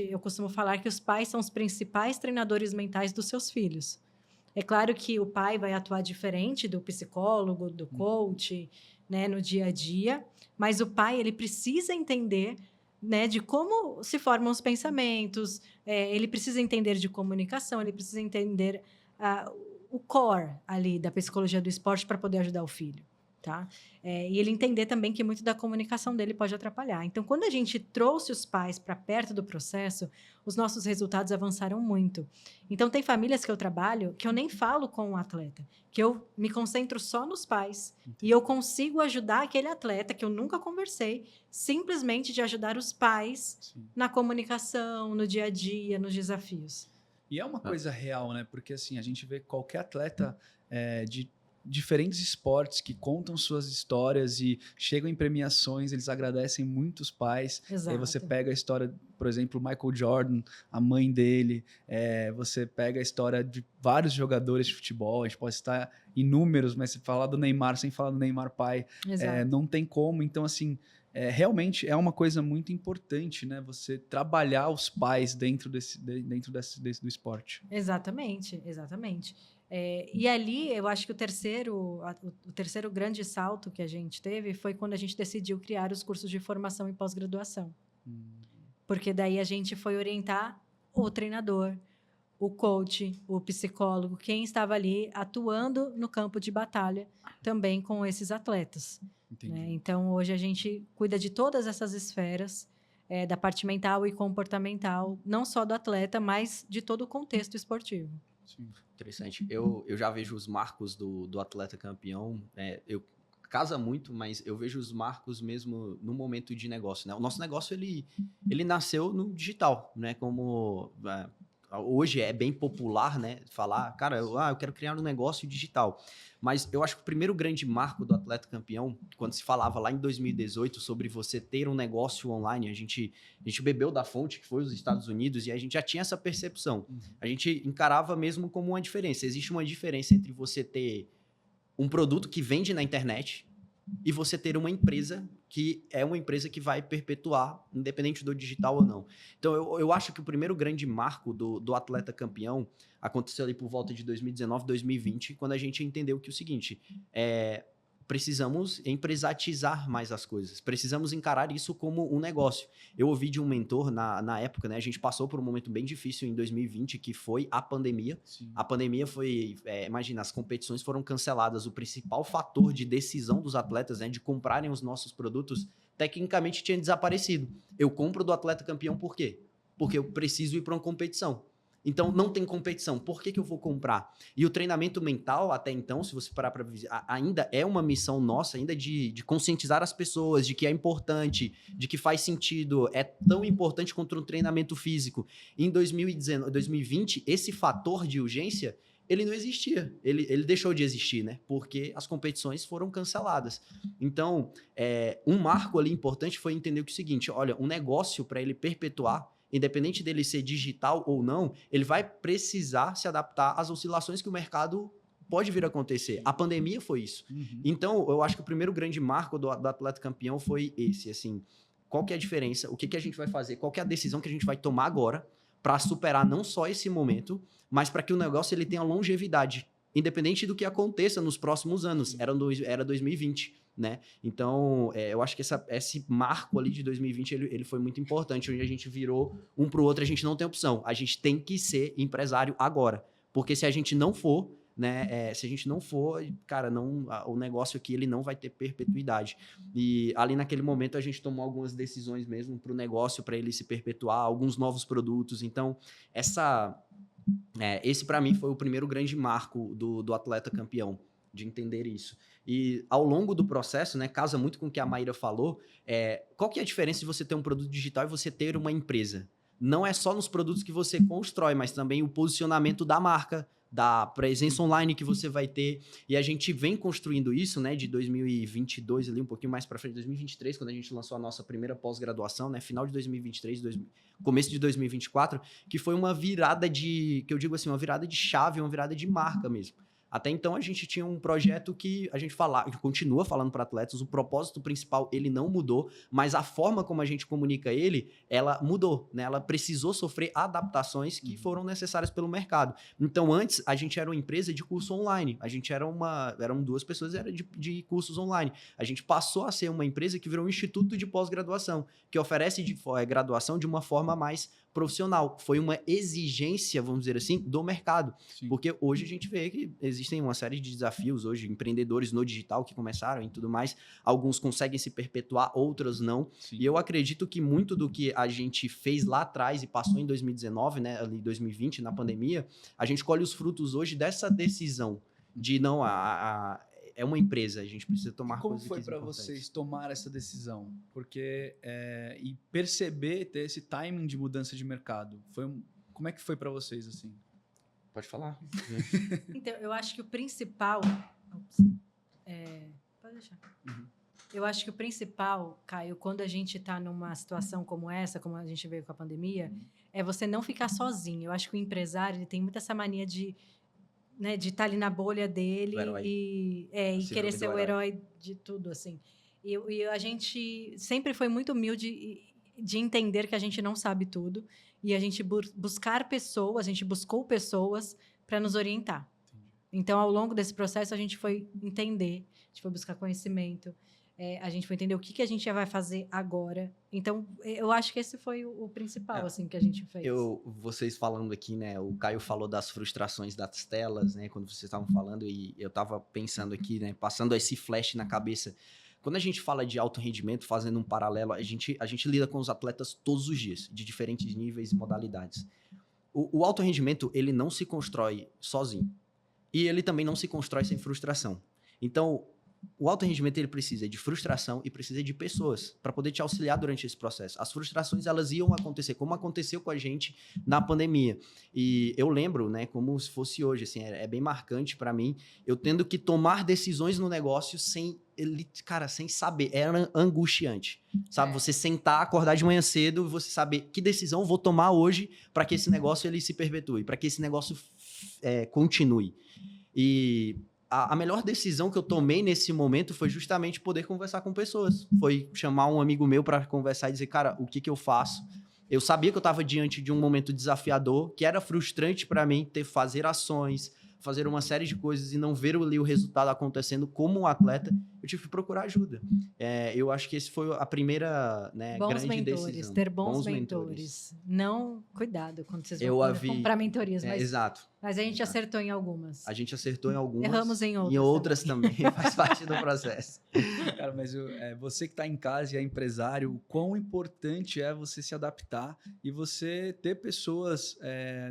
eu costumo falar que os pais são os principais treinadores mentais dos seus filhos. É claro que o pai vai atuar diferente do psicólogo, do coach, né, no dia a dia, mas o pai ele precisa entender, né, de como se formam os pensamentos, ele precisa entender de comunicação, ele precisa entender o core ali da psicologia do esporte para poder ajudar o filho. tá? E ele entender também que muito da comunicação dele pode atrapalhar. Então, quando a gente trouxe os pais para perto do processo, os nossos resultados avançaram muito. Então, tem famílias que eu trabalho que eu nem falo com o atleta, que eu me concentro só nos pais.
Entendi.
E eu consigo ajudar aquele atleta que eu nunca conversei, simplesmente de ajudar os pais
Sim.
na comunicação, no dia a dia, nos desafios.
E é uma coisa real, né? Porque assim, a gente vê qualquer atleta de diferentes esportes que contam suas histórias e chegam em premiações, eles agradecem muito os pais.
Exato.
Aí você pega a história, por exemplo, Michael Jordan, a mãe dele, você pega a história de vários jogadores de futebol, a gente pode citar inúmeros, mas se falar do Neymar sem falar do Neymar pai, não tem como. Então, assim, realmente é uma coisa muito importante, né? Você trabalhar os pais dentro do esporte.
Exatamente, exatamente. E ali, eu acho que o terceiro grande salto que a gente teve foi quando a gente decidiu criar os cursos de formação e pós-graduação. Porque daí a gente foi orientar o treinador, o coach, o psicólogo, quem estava ali atuando no campo de batalha também com esses atletas. Né? Então, hoje a gente cuida de todas essas esferas, da parte mental e comportamental, não só do atleta, mas de todo o contexto esportivo.
Sim.
Interessante. Eu já vejo os marcos do atleta campeão. Casa muito, mas eu vejo os marcos mesmo no momento de negócio, né? O nosso negócio, ele nasceu no digital, né? Como hoje é bem popular, né? Falar, cara, eu quero criar um negócio digital. Mas eu acho que o primeiro grande marco do atleta campeão, quando se falava lá em 2018 sobre você ter um negócio online, a gente bebeu da fonte, que foi os Estados Unidos, e a gente já tinha essa percepção. A gente encarava mesmo como uma diferença. Existe uma diferença entre você ter um produto que vende na internet e você ter uma empresa que é uma empresa que vai perpetuar, independente do digital ou não. Então, eu acho que o primeiro grande marco do atleta campeão aconteceu ali por volta de 2019, 2020, quando a gente entendeu que o seguinte, precisamos empresatizar mais as coisas, precisamos encarar isso como um negócio. Eu ouvi de um mentor na época, né? A gente passou por um momento bem difícil em 2020, que foi a pandemia. Sim. A pandemia foi, imagina, as competições foram canceladas, o principal fator de decisão dos atletas, né, de comprarem os nossos produtos, tecnicamente tinha desaparecido. Eu compro do atleta campeão por quê? Porque eu preciso ir para uma competição. Então, não tem competição. Por que eu vou comprar? E o treinamento mental, até então, se você parar para ver, ainda é uma missão nossa, ainda de conscientizar as pessoas de que é importante, de que faz sentido, é tão importante quanto um treinamento físico. Em 2020, esse fator de urgência, ele não existia. Ele deixou de existir, né? Porque as competições foram canceladas. Então, um marco ali importante foi entender que o seguinte, olha, um negócio, para ele perpetuar, independente dele ser digital ou não, ele vai precisar se adaptar às oscilações que o mercado pode vir a acontecer. A pandemia foi isso. Uhum. Então, eu acho que o primeiro grande marco do atleta campeão foi esse, assim, qual que é a diferença, o que a gente vai fazer, qual que é a decisão que a gente vai tomar agora para superar não só esse momento, mas para que o negócio ele tenha longevidade, independente do que aconteça nos próximos anos. Era 2020. Né? Então, eu acho que esse marco ali de 2020 ele foi muito importante, onde a gente virou um para o outro, a gente não tem opção, a gente tem que ser empresário agora, porque se a gente não for, né, cara, o negócio aqui ele não vai ter perpetuidade. E ali naquele momento a gente tomou algumas decisões mesmo para o negócio, para ele se perpetuar, alguns novos produtos. Então, esse para mim foi o primeiro grande marco do atleta campeão, de entender isso. E ao longo do processo, né, casa muito com o que a Maíra falou, qual que é a diferença de você ter um produto digital e você ter uma empresa? Não é só nos produtos que você constrói, mas também o posicionamento da marca, da presença online que você vai ter. E a gente vem construindo isso, né, de 2022 ali, um pouquinho mais para frente, 2023, quando a gente lançou a nossa primeira pós-graduação, né, final de 2023, começo de 2024, que foi uma virada que eu digo assim, uma virada de chave, uma virada de marca mesmo. Até então, a gente tinha um projeto que a gente continua falando para atletas, o propósito principal, ele não mudou, mas a forma como a gente comunica ele, ela mudou, né? Ela precisou sofrer adaptações que foram necessárias pelo mercado. Então, antes, a gente era uma empresa de curso online, a gente eram 2 pessoas de cursos online. A gente passou a ser uma empresa que virou um instituto de pós-graduação, que oferece graduação de uma forma mais profissional. Foi uma exigência, vamos dizer assim, do mercado. Sim. Porque hoje a gente vê que existem uma série de desafios hoje, empreendedores no digital que começaram e tudo mais. Alguns conseguem se perpetuar, outros não.
Sim.
E eu acredito que muito do que a gente fez lá atrás e passou em 2019, né, ali 2020, na pandemia, a gente colhe os frutos hoje dessa decisão de não, é uma empresa, a gente precisa tomar
Como
coisas
foi para
importantes.
vocês tomar essa decisão? Porque e perceber, ter esse timing de mudança de mercado, como é que foi para vocês assim?
Pode falar.
Então, eu acho que o principal... Pode deixar.
Uhum.
Eu acho que o principal, Caio, quando a gente está numa situação como essa, como a gente veio com a pandemia, é você não ficar sozinho. Eu acho que o empresário ele tem muito essa mania de estar ali na bolha dele e querer ser o herói de tudo, assim. E a gente sempre foi muito humilde de entender que a gente não sabe tudo e a gente buscar pessoas, a gente buscou pessoas para nos orientar.
Entendi.
Então, ao longo desse processo, a gente foi entender, a gente foi buscar conhecimento, a gente foi entender o que a gente vai fazer agora. Então, eu acho que esse foi o principal, assim, que a gente fez.
Vocês falando aqui, né, o Caio falou das frustrações das telas, né, quando vocês estavam falando, e eu estava pensando aqui, né, passando esse flash na cabeça. Quando a gente fala de alto rendimento, fazendo um paralelo, a gente lida com os atletas todos os dias, de diferentes níveis e modalidades. O alto rendimento, ele não se constrói sozinho. E ele também não se constrói sem frustração. Então, o alto rendimento ele precisa de frustração e precisa de pessoas para poder te auxiliar durante esse processo. As frustrações elas iam acontecer, como aconteceu com a gente na pandemia. E eu lembro, né, como se fosse hoje, assim, é bem marcante para mim, eu tendo que tomar decisões no negócio sem saber, era angustiante, sabe? Você sentar, acordar de manhã cedo e você saber que decisão eu vou tomar hoje para que esse negócio ele se perpetue, para que esse negócio continue. E a melhor decisão que eu tomei nesse momento foi justamente poder conversar com pessoas. Foi chamar um amigo meu para conversar e dizer, cara, o que eu faço? Eu sabia que eu estava diante de um momento desafiador, que era frustrante para mim fazer ações, fazer uma série de coisas e não ver ali o resultado acontecendo como um atleta. Eu tive que procurar ajuda. Eu acho que esse foi a primeira, né, grande decisão.
Ter bons mentores. Não, cuidado quando vocês vão comprar mentorias.
Exato.
Mas a gente acertou em algumas.
A gente acertou em algumas.
Erramos em outras.
E outras também. Faz parte do processo.
Cara, mas você que está em casa e é empresário, o quão importante é você se adaptar e você ter pessoas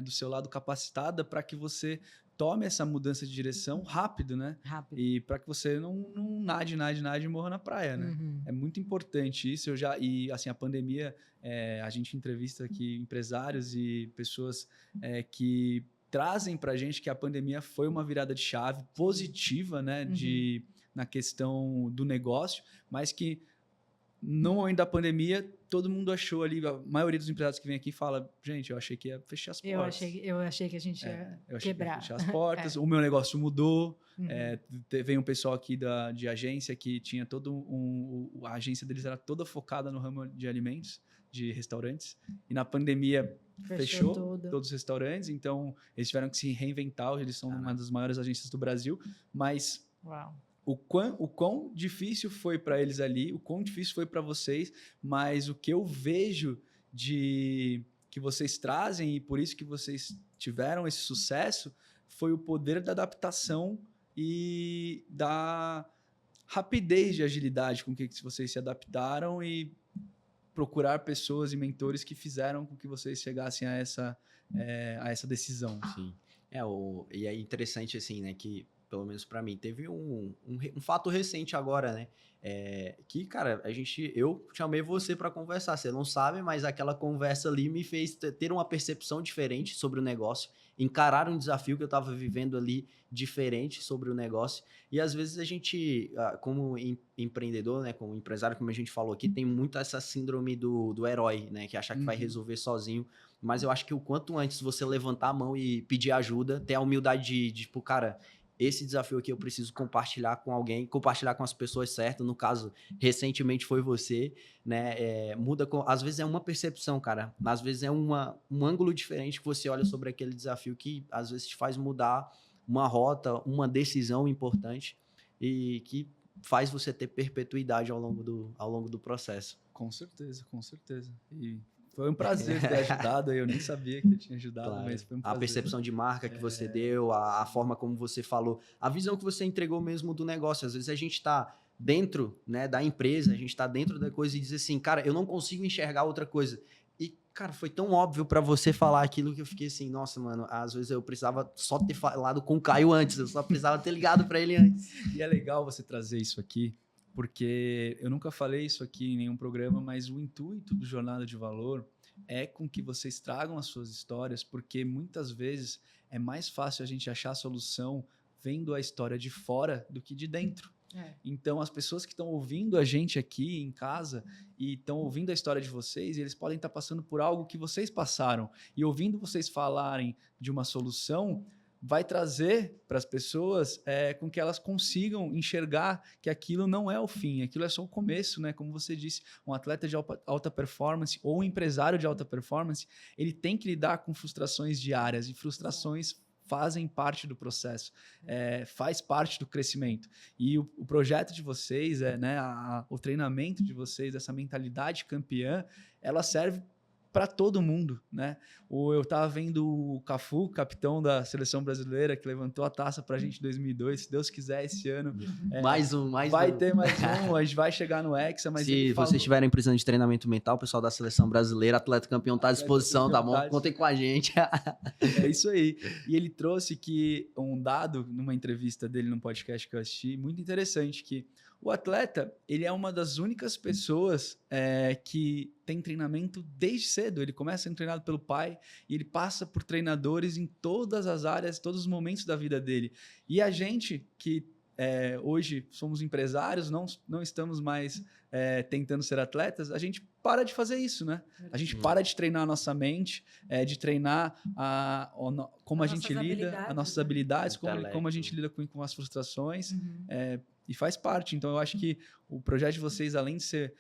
do seu lado capacitadas para que você tome essa mudança de direção rápido, né?
Rápido.
E para que você não nade e morra na praia, né?
Uhum.
É muito importante isso. E assim, a pandemia, a gente entrevista aqui empresários e pessoas que trazem para a gente que a pandemia foi uma virada de chave positiva, né?
Uhum.
Na questão do negócio, mas que no momento da pandemia, todo mundo achou ali, a maioria dos empresários que vem aqui fala, gente, eu achei que ia fechar as portas.
Eu achei que a gente ia quebrar.
Que ia fechar as portas, o meu negócio mudou,
Uhum.
Veio um pessoal aqui de agência que tinha a agência deles era toda focada no ramo de alimentos, de restaurantes, e na pandemia fechou todos os restaurantes, então eles tiveram que se reinventar, eles são uma das maiores agências do Brasil, mas...
Uau.
O quão difícil foi para eles ali, o quão difícil foi para vocês, mas o que eu vejo que vocês trazem e por isso que vocês tiveram esse sucesso foi o poder da adaptação e da rapidez de agilidade com que vocês se adaptaram e procurar pessoas e mentores que fizeram com que vocês chegassem a essa decisão.
Sim. E é interessante assim, né, que pelo menos para mim, teve um fato recente agora, né? Que, cara, eu chamei você para conversar. Você não sabe, mas aquela conversa ali me fez ter uma percepção diferente sobre o negócio, encarar um desafio que eu estava vivendo ali diferente sobre o negócio. E às vezes a gente, como empreendedor, né, como empresário, como a gente falou aqui, tem muito essa síndrome do herói, né? Que achar que vai resolver sozinho. Mas eu acho que o quanto antes você levantar a mão e pedir ajuda, ter a humildade de tipo, cara, esse desafio aqui eu preciso compartilhar com alguém, compartilhar com as pessoas certas. No caso, recentemente foi você, né? Às vezes é uma percepção, cara. Às vezes é um ângulo diferente que você olha sobre aquele desafio que às vezes te faz mudar uma rota, uma decisão importante e que faz você ter perpetuidade ao longo do processo.
Com certeza, com certeza. E Foi um prazer ter ajudado. Eu nem sabia que eu tinha ajudado,
Claro.
mas foi um
A
prazer.
percepção de marca que você deu, a forma como você falou, a visão que você entregou mesmo do negócio. Às vezes a gente está dentro, né, da empresa, a gente está dentro da coisa e diz assim, cara, eu não consigo enxergar outra coisa. E, cara, foi tão óbvio para você falar aquilo que eu fiquei assim, nossa, mano, às vezes eu precisava só ter falado com o Caio antes, eu só precisava ter ligado para ele antes.
E é legal você trazer isso aqui, porque eu nunca falei isso aqui em nenhum programa, mas o intuito do Jornada de Valor é com que vocês tragam as suas histórias, porque muitas vezes é mais fácil a gente achar a solução vendo a história de fora do que de dentro. Então, as pessoas que estão ouvindo a gente aqui em casa e estão ouvindo a história de vocês, eles podem estar passando por algo que vocês passaram. E ouvindo vocês falarem de uma solução, vai trazer para as pessoas com que elas consigam enxergar que aquilo não é o fim, aquilo é só o começo, né? Como você disse, um atleta de alta performance ou um empresário de alta performance, ele tem que lidar com frustrações diárias, e frustrações fazem parte do processo, faz parte do crescimento. E o projeto de vocês, né, o treinamento de vocês, essa mentalidade campeã, ela serve para todo mundo, né? Eu estava vendo o Cafu, capitão da seleção brasileira, que levantou a taça para a gente em 2002. Se Deus quiser, esse ano
Mais
vai ter mais um. A gente vai chegar no Hexa, mas
se vocês estiverem precisando de treinamento mental, o pessoal da seleção brasileira, atleta campeão, está à disposição, tá bom? Contem com a gente.
É isso aí. E ele trouxe que um dado numa entrevista dele num podcast que eu assisti, muito interessante, que o atleta, ele é uma das únicas pessoas que tem treinamento desde cedo. Ele começa sendo treinado pelo pai e ele passa por treinadores em todas as áreas, todos os momentos da vida dele. E a gente que hoje somos empresários, não estamos mais tentando ser atletas, a gente para de fazer isso, né? A gente para de treinar a nossa mente, de treinar como a gente lida, as nossas habilidades, como a gente lida com as frustrações. E faz parte. Então, eu acho que o projeto de vocês, além de ser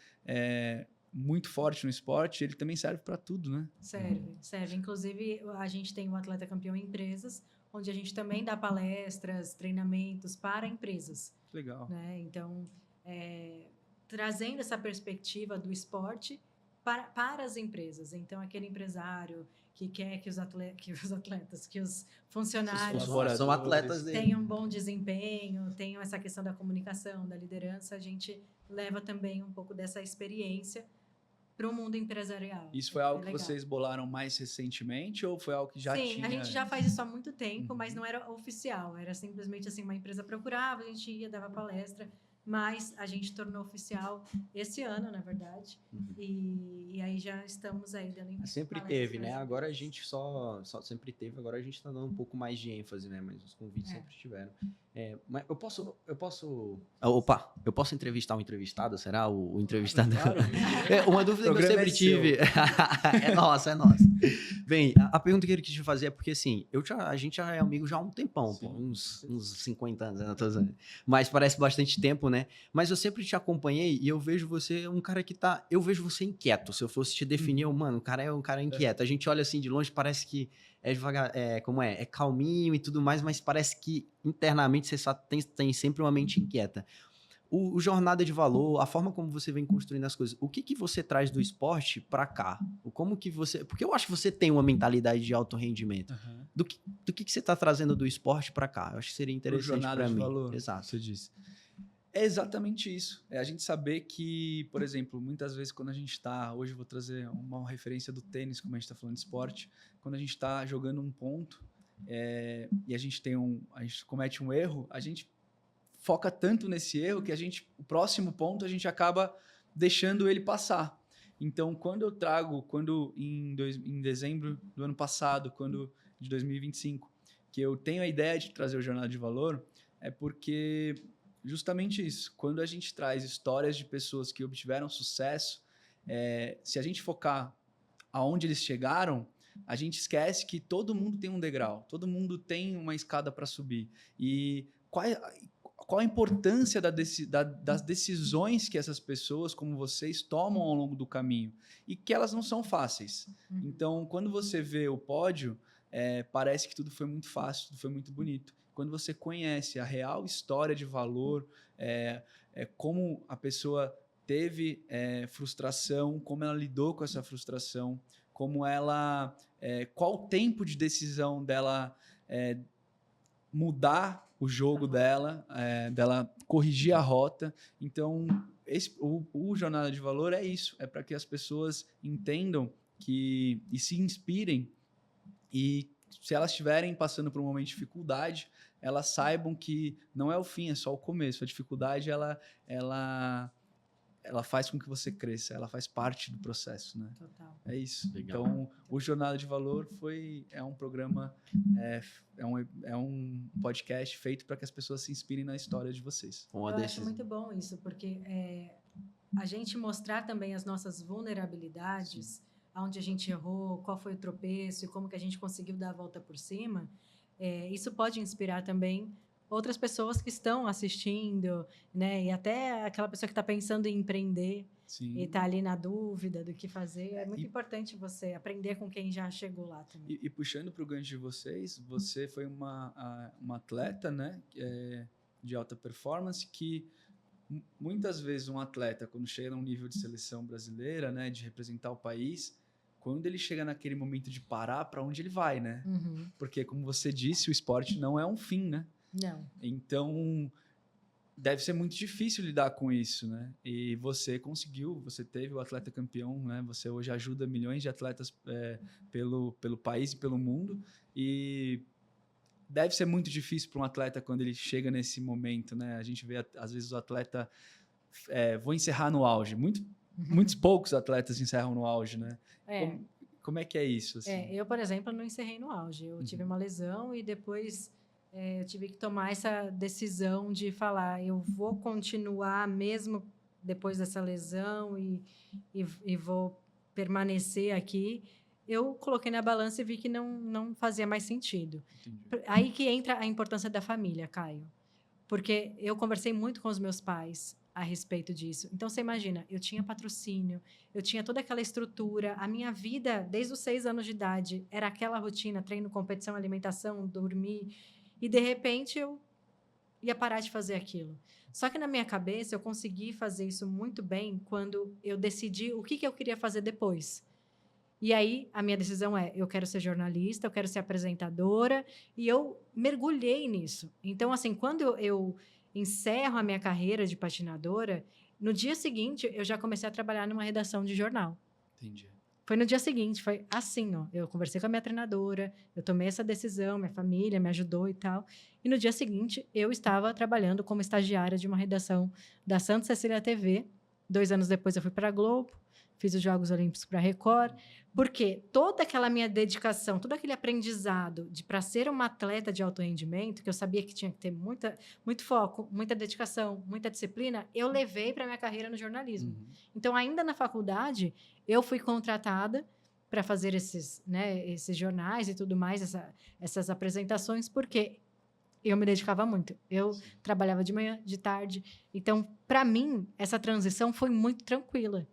muito forte no esporte, ele também serve para tudo, né?
Serve. Inclusive, a gente tem o Atleta Campeão em Empresas, onde a gente também dá palestras, treinamentos para empresas.
Legal.
Né? Então, trazendo essa perspectiva do esporte para as empresas. Então, aquele empresário que quer que os funcionários
são atletas dele,
tenham um bom desempenho, tenham essa questão da comunicação, da liderança, a gente leva também um pouco dessa experiência para o mundo empresarial.
Isso foi algo que vocês bolaram mais recentemente ou foi algo que já tinha?
Sim, a gente já faz isso há muito tempo, mas não era oficial, era simplesmente assim, uma empresa procurava, a gente ia, dava palestra, mas a gente tornou oficial esse ano, na verdade, e aí já estamos aí dando
sempre teve, né? Agora a gente só sempre teve, agora a gente está dando um pouco mais de ênfase, né? Mas os convites sempre tiveram. Mas eu posso entrevistar um entrevistado? Será o entrevistado? Claro. Uma dúvida que eu sempre tive. É nossa. Bem, a pergunta que eu queria te fazer é porque, assim, a gente já é amigo já há um tempão, pô, uns 50 anos, né? Mas parece bastante tempo, né? Mas eu sempre te acompanhei e eu vejo você um cara que eu vejo você inquieto. Se eu fosse te definir, mano, o cara é um cara inquieto. A gente olha assim de longe, parece que é devagar, é calminho e tudo mais, mas parece que internamente você só tem sempre uma mente inquieta. O Jornada de Valor, a forma como você vem construindo as coisas, o que você traz do esporte para cá? Como que você... Porque eu acho que você tem uma mentalidade de alto rendimento. Do que você está trazendo do esporte para cá? Eu acho que seria interessante para mim.
Valor,
exato.
Você disse. É exatamente isso. É a gente saber que, por exemplo, muitas vezes quando a gente está... Hoje eu vou trazer uma referência do tênis, como a gente está falando de esporte. Quando a gente está jogando um ponto e a gente comete um erro, a gente foca tanto nesse erro que o próximo ponto a gente acaba deixando ele passar. Então, quando em dezembro do ano passado, de 2025, que eu tenho a ideia de trazer o Jornada de Valor, é porque justamente isso. Quando a gente traz histórias de pessoas que obtiveram sucesso, se a gente focar aonde eles chegaram, a gente esquece que todo mundo tem um degrau, todo mundo tem uma escada para subir. E qual a importância das decisões que essas pessoas, como vocês, tomam ao longo do caminho e que elas não são fáceis. Então, quando você vê o pódio, parece que tudo foi muito fácil, tudo foi muito bonito. Quando você conhece a real história de valor, como a pessoa teve frustração, como ela lidou com essa frustração, como ela... qual o tempo de decisão dela mudar o jogo dela corrigir a rota. Então, o Jornada de Valor é isso, é para que as pessoas entendam e se inspirem, e se elas estiverem passando por um momento de dificuldade, elas saibam que não é o fim, é só o começo. A dificuldade, ela faz com que você cresça, ela faz parte do processo, né?
Total.
É isso.
Legal.
Então, o Jornada de Valor é um programa, é um podcast feito para que as pessoas se inspirem na história de vocês.
Eu acho muito bom isso, porque a gente mostrar também as nossas vulnerabilidades, onde a gente errou, qual foi o tropeço e como que a gente conseguiu dar a volta por cima, isso pode inspirar também outras pessoas que estão assistindo, né? E até aquela pessoa que está pensando em empreender. Sim. E está ali na dúvida do que fazer. É muito importante você aprender com quem já chegou lá também.
E puxando para o gancho de vocês, você foi uma atleta, né? De alta performance, que muitas vezes um atleta, quando chega a um nível de seleção brasileira, né? De representar o país, quando ele chega naquele momento de parar, para onde ele vai, né?
Uhum.
Porque, como você disse, o esporte não é um fim, né?
Não.
Então, deve ser muito difícil lidar com isso, né? E você conseguiu, você teve o atleta campeão, né? Você hoje ajuda milhões de atletas pelo país e pelo mundo. E deve ser muito difícil para um atleta quando ele chega nesse momento, né? A gente vê, às vezes, o atleta... vou encerrar no auge. Muitos poucos atletas encerram no auge, né? Como é que é isso? Assim?
Eu, por exemplo, não encerrei no auge. Eu tive uma lesão e depois... eu tive que tomar essa decisão de falar, eu vou continuar mesmo depois dessa lesão e vou permanecer aqui. Eu coloquei na balança e vi que não fazia mais sentido. Entendi. Aí que entra a importância da família, Caio. Porque eu conversei muito com os meus pais a respeito disso. Então, você imagina, eu tinha patrocínio, eu tinha toda aquela estrutura, a minha vida, desde os 6 anos de idade, era aquela rotina, treino, competição, alimentação, dormir... E, de repente, eu ia parar de fazer aquilo. Só que, na minha cabeça, eu consegui fazer isso muito bem quando eu decidi o que eu queria fazer depois. E aí, a minha decisão eu quero ser jornalista, eu quero ser apresentadora, e eu mergulhei nisso. Então, assim, quando eu encerro a minha carreira de patinadora, no dia seguinte, eu já comecei a trabalhar numa redação de jornal.
Entendi.
Foi no dia seguinte, foi assim, ó. Eu conversei com a minha treinadora, eu tomei essa decisão, minha família me ajudou e tal. E no dia seguinte, eu estava trabalhando como estagiária de uma redação da Santa Cecília TV. 2 anos depois, eu fui para a Globo, fiz os Jogos Olímpicos para a Record. Porque toda aquela minha dedicação, todo aquele aprendizado para ser uma atleta de alto rendimento, que eu sabia que tinha que ter muito foco, muita dedicação, muita disciplina, eu levei para a minha carreira no jornalismo. Uhum. Então, ainda na faculdade, eu fui contratada para fazer esses jornais e tudo mais, essas apresentações, porque eu me dedicava muito. Eu trabalhava de manhã, de tarde. Então, para mim, essa transição foi muito tranquila,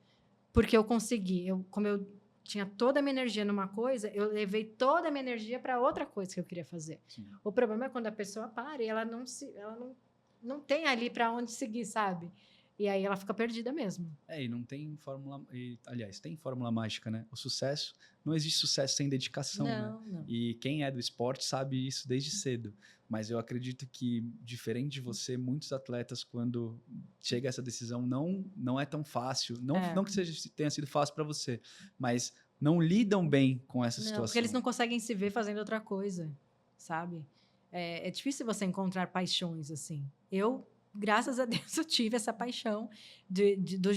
porque eu consegui, como eu tinha toda a minha energia numa coisa, eu levei toda a minha energia para outra coisa que eu queria fazer. Sim. O problema é quando a pessoa para e ela não tem ali para onde seguir, sabe? E aí ela fica perdida mesmo.
E não tem fórmula... aliás, tem fórmula mágica, né? O sucesso... Não existe sucesso sem dedicação, né?
Não.
E quem é do esporte sabe isso desde cedo. Mas eu acredito que, diferente de você, muitos atletas, quando chega essa decisão, não é tão fácil. Não que tenha sido fácil para você, mas não lidam bem com essa situação.
Porque eles não conseguem se ver fazendo outra coisa, sabe? É difícil você encontrar paixões assim. Graças a Deus, eu tive essa paixão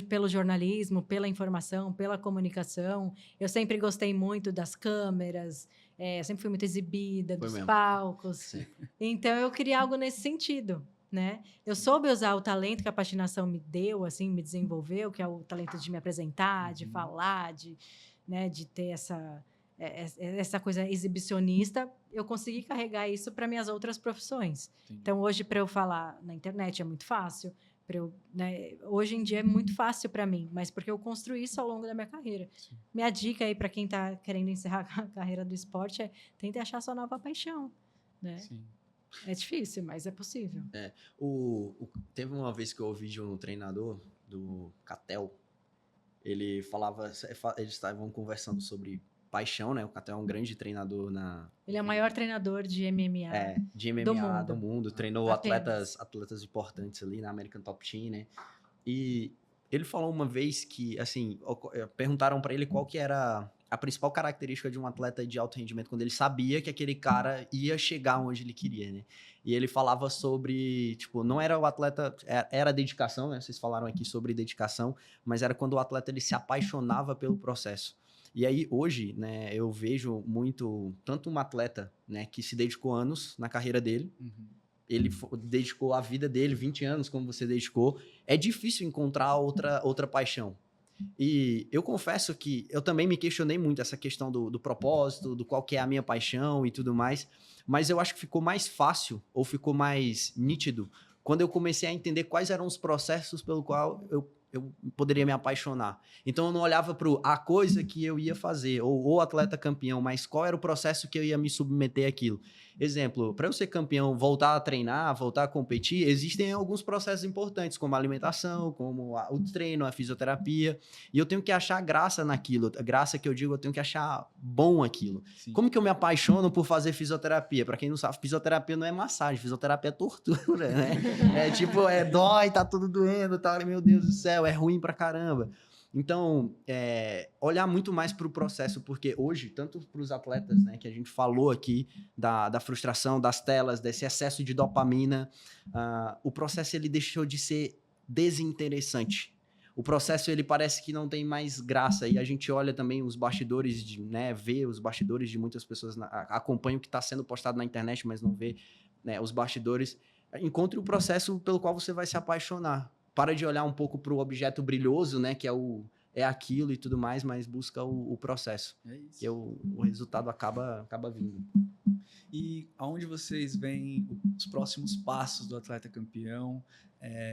pelo jornalismo, pela informação, pela comunicação. Eu sempre gostei muito das câmeras, sempre fui muito exibida, dos palcos. Sim. Então, eu queria algo nesse sentido, né? Eu soube usar o talento que a patinação me deu, assim, me desenvolveu, que é o talento de me apresentar, de falar, de ter essa coisa exibicionista. Eu consegui carregar isso para minhas outras profissões. Entendi. Então, hoje, para eu falar na internet é muito fácil. Hoje em dia é muito fácil para mim, mas porque eu construí isso ao longo da minha carreira. Sim. Minha dica aí para quem está querendo encerrar a carreira do esporte é tente achar sua nova paixão, né? Sim. É difícil, mas é possível.
Teve uma vez que eu ouvi de um treinador do Catel, ele falava, eles estavam conversando sobre paixão, né? O Catel é um grande treinador
Ele é o maior treinador de MMA
de MMA do mundo. Treinou atletas importantes ali na American Top Team, né? E ele falou uma vez que, assim, perguntaram para ele qual que era a principal característica de um atleta de alto rendimento, quando ele sabia que aquele cara ia chegar onde ele queria, né? E ele falava sobre, tipo, não era o atleta, era a dedicação, né? Vocês falaram aqui sobre dedicação, mas era quando o atleta ele se apaixonava pelo processo. E aí, hoje, né, eu vejo muito, tanto um atleta, né, que se dedicou anos na carreira dele, ele dedicou a vida dele, 20 anos, como você dedicou, é difícil encontrar outra paixão. E eu confesso que eu também me questionei muito essa questão do propósito, do qual que é a minha paixão e tudo mais, mas eu acho que ficou mais fácil, ou ficou mais nítido, quando eu comecei a entender quais eram os processos pelo qual eu poderia me apaixonar. Então eu não olhava para a coisa que eu ia fazer, ou o atleta campeão, mas qual era o processo que eu ia me submeter àquilo. Exemplo, para eu ser campeão, voltar a treinar, voltar a competir, existem alguns processos importantes, como a alimentação, como o treino, a fisioterapia, e eu tenho que achar graça naquilo. A graça que eu digo, eu tenho que achar bom aquilo. Sim. Como que eu me apaixono por fazer fisioterapia? Para quem não sabe, fisioterapia não é massagem, fisioterapia é tortura, né? É tipo, dói, tá tudo doendo, tá, meu Deus do céu, é ruim pra caramba. Então, olhar muito mais para o processo, porque hoje, tanto para os atletas, né, que a gente falou aqui, da frustração, das telas, desse excesso de dopamina, o processo ele deixou de ser desinteressante. O processo ele parece que não tem mais graça, e a gente olha também os bastidores, né, vê os bastidores de muitas pessoas, acompanha o que está sendo postado na internet, mas não vê, né, os bastidores. Encontre o processo pelo qual você vai se apaixonar. Para de olhar um pouco para o objeto brilhoso, né, que é aquilo e tudo mais, mas busca o processo. É isso. Que o resultado acaba vindo.
E aonde vocês veem os próximos passos do atleta campeão,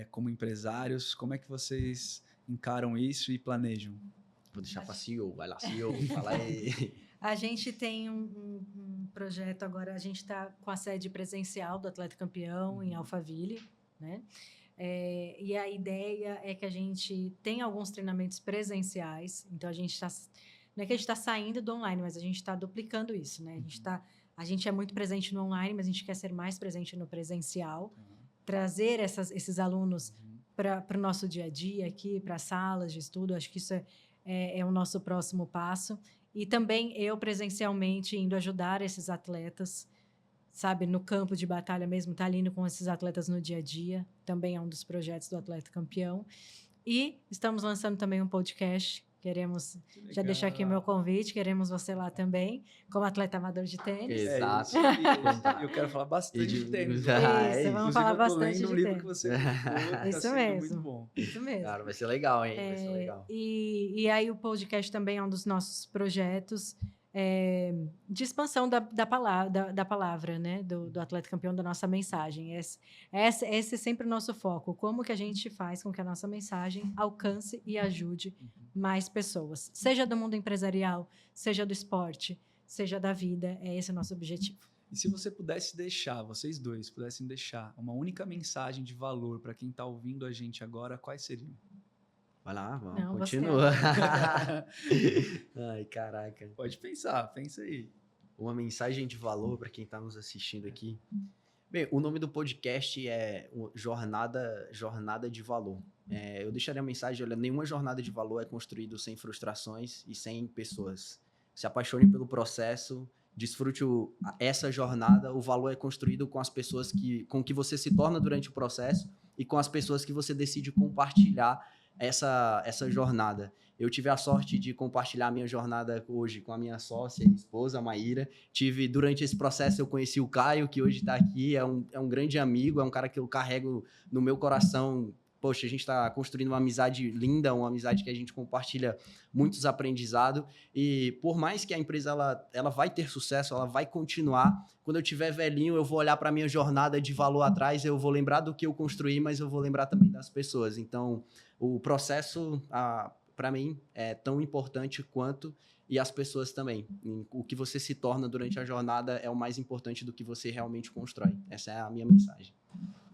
como empresários? Como é que vocês encaram isso e planejam?
Vou deixar para CEO, vai lá, CEO, fala aí.
A gente tem um projeto agora, a gente está com a sede presencial do Atleta Campeão em Alphaville, né? E a ideia é que a gente tenha alguns treinamentos presenciais, então a gente está, não é que a gente está saindo do online, mas a gente está duplicando isso, né? A gente é muito presente no online, mas a gente quer ser mais presente no presencial, trazer esses alunos para o nosso dia a dia aqui, para salas de estudo. Acho que isso é o nosso próximo passo. E também eu presencialmente indo ajudar esses atletas, sabe, no campo de batalha mesmo, tá ali com esses atletas no dia a dia, também é um dos projetos do Atleta Campeão. E estamos lançando também um podcast, queremos já deixar aqui o meu convite, queremos você lá também, como atleta amador de tênis.
Exato.
Eu quero falar bastante de tênis.
Isso, vamos falar bastante de tênis.
Um livro que você publicou,
isso mesmo,
muito bom.
Isso mesmo.
Cara, vai ser legal, hein? Vai ser legal.
E aí o podcast também é um dos nossos projetos, de expansão da palavra, né? Do Atleta Campeão, da nossa mensagem. Esse é sempre o nosso foco. Como que a gente faz com que a nossa mensagem alcance e ajude mais pessoas. Seja do mundo empresarial, seja do esporte, seja da vida. É esse o nosso objetivo.
E se você pudesse deixar, vocês dois pudessem deixar uma única mensagem de valor para quem está ouvindo a gente agora, quais seriam?
Vai lá, vamos, continua. Ai, caraca.
Pode pensar, pensa aí.
Uma mensagem de valor para quem está nos assistindo aqui. Bem, o nome do podcast é Jornada de Valor. Eu deixaria a mensagem, olha, nenhuma jornada de valor é construída sem frustrações e sem pessoas. Se apaixone pelo processo, desfrute essa jornada, o valor é construído com as pessoas com que você se torna durante o processo e com as pessoas que você decide compartilhar essa jornada. Eu tive a sorte de compartilhar a minha jornada hoje com a minha sócia e esposa, a Maíra. Durante esse processo, eu conheci o Caio, que hoje está aqui, é um grande amigo, é um cara que eu carrego no meu coração. Poxa, a gente está construindo uma amizade linda, uma amizade que a gente compartilha muitos aprendizados. E por mais que a empresa ela vai ter sucesso, ela vai continuar. Quando eu tiver velhinho, eu vou olhar para a minha jornada de valor atrás, eu vou lembrar do que eu construí, mas eu vou lembrar também das pessoas. Então, o processo, para mim, é tão importante quanto, e as pessoas também. O que você se torna durante a jornada é o mais importante do que você realmente constrói. Essa é a minha mensagem.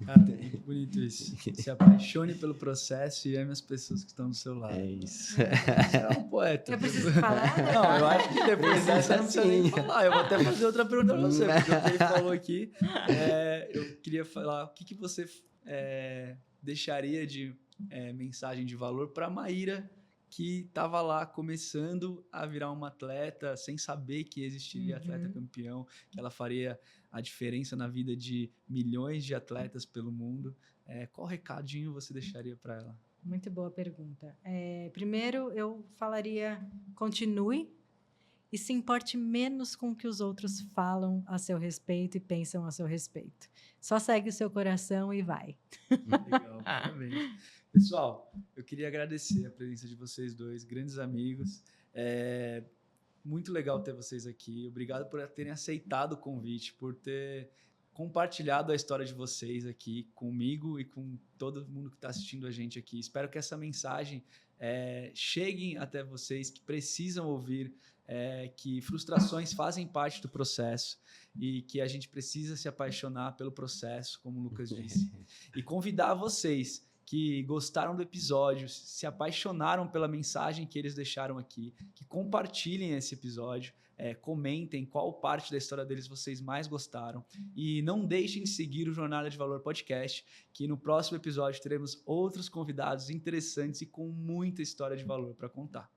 Cara, muito bonito isso. Se apaixone pelo processo e ame as pessoas que estão do seu lado.
É isso.
Você é um poeta.
Eu preciso falar?
Não, eu acho que depois dessa não precisa nem falar. Eu vou até fazer outra pergunta pra você, porque o que ele falou aqui, eu queria falar, o que você deixaria de mensagem de valor para a Maíra, que estava lá começando a virar uma atleta, sem saber que existiria atleta campeão, que ela faria a diferença na vida de milhões de atletas pelo mundo. Qual recadinho você deixaria para ela?
Muito boa pergunta. Primeiro, eu falaria, continue e se importe menos com o que os outros falam a seu respeito e pensam a seu respeito. Só segue o seu coração e vai.
Legal, parabéns. Pessoal, eu queria agradecer a presença de vocês dois, grandes amigos. Muito legal ter vocês aqui. Obrigado por terem aceitado o convite, por ter compartilhado a história de vocês aqui comigo e com todo mundo que está assistindo a gente aqui. Espero que essa mensagem chegue até vocês que precisam ouvir que frustrações fazem parte do processo e que a gente precisa se apaixonar pelo processo, como o Lucas disse. E convidar vocês que gostaram do episódio, se apaixonaram pela mensagem que eles deixaram aqui, que compartilhem esse episódio, comentem qual parte da história deles vocês mais gostaram e não deixem de seguir o Jornada de Valor Podcast, que no próximo episódio teremos outros convidados interessantes e com muita história de valor para contar.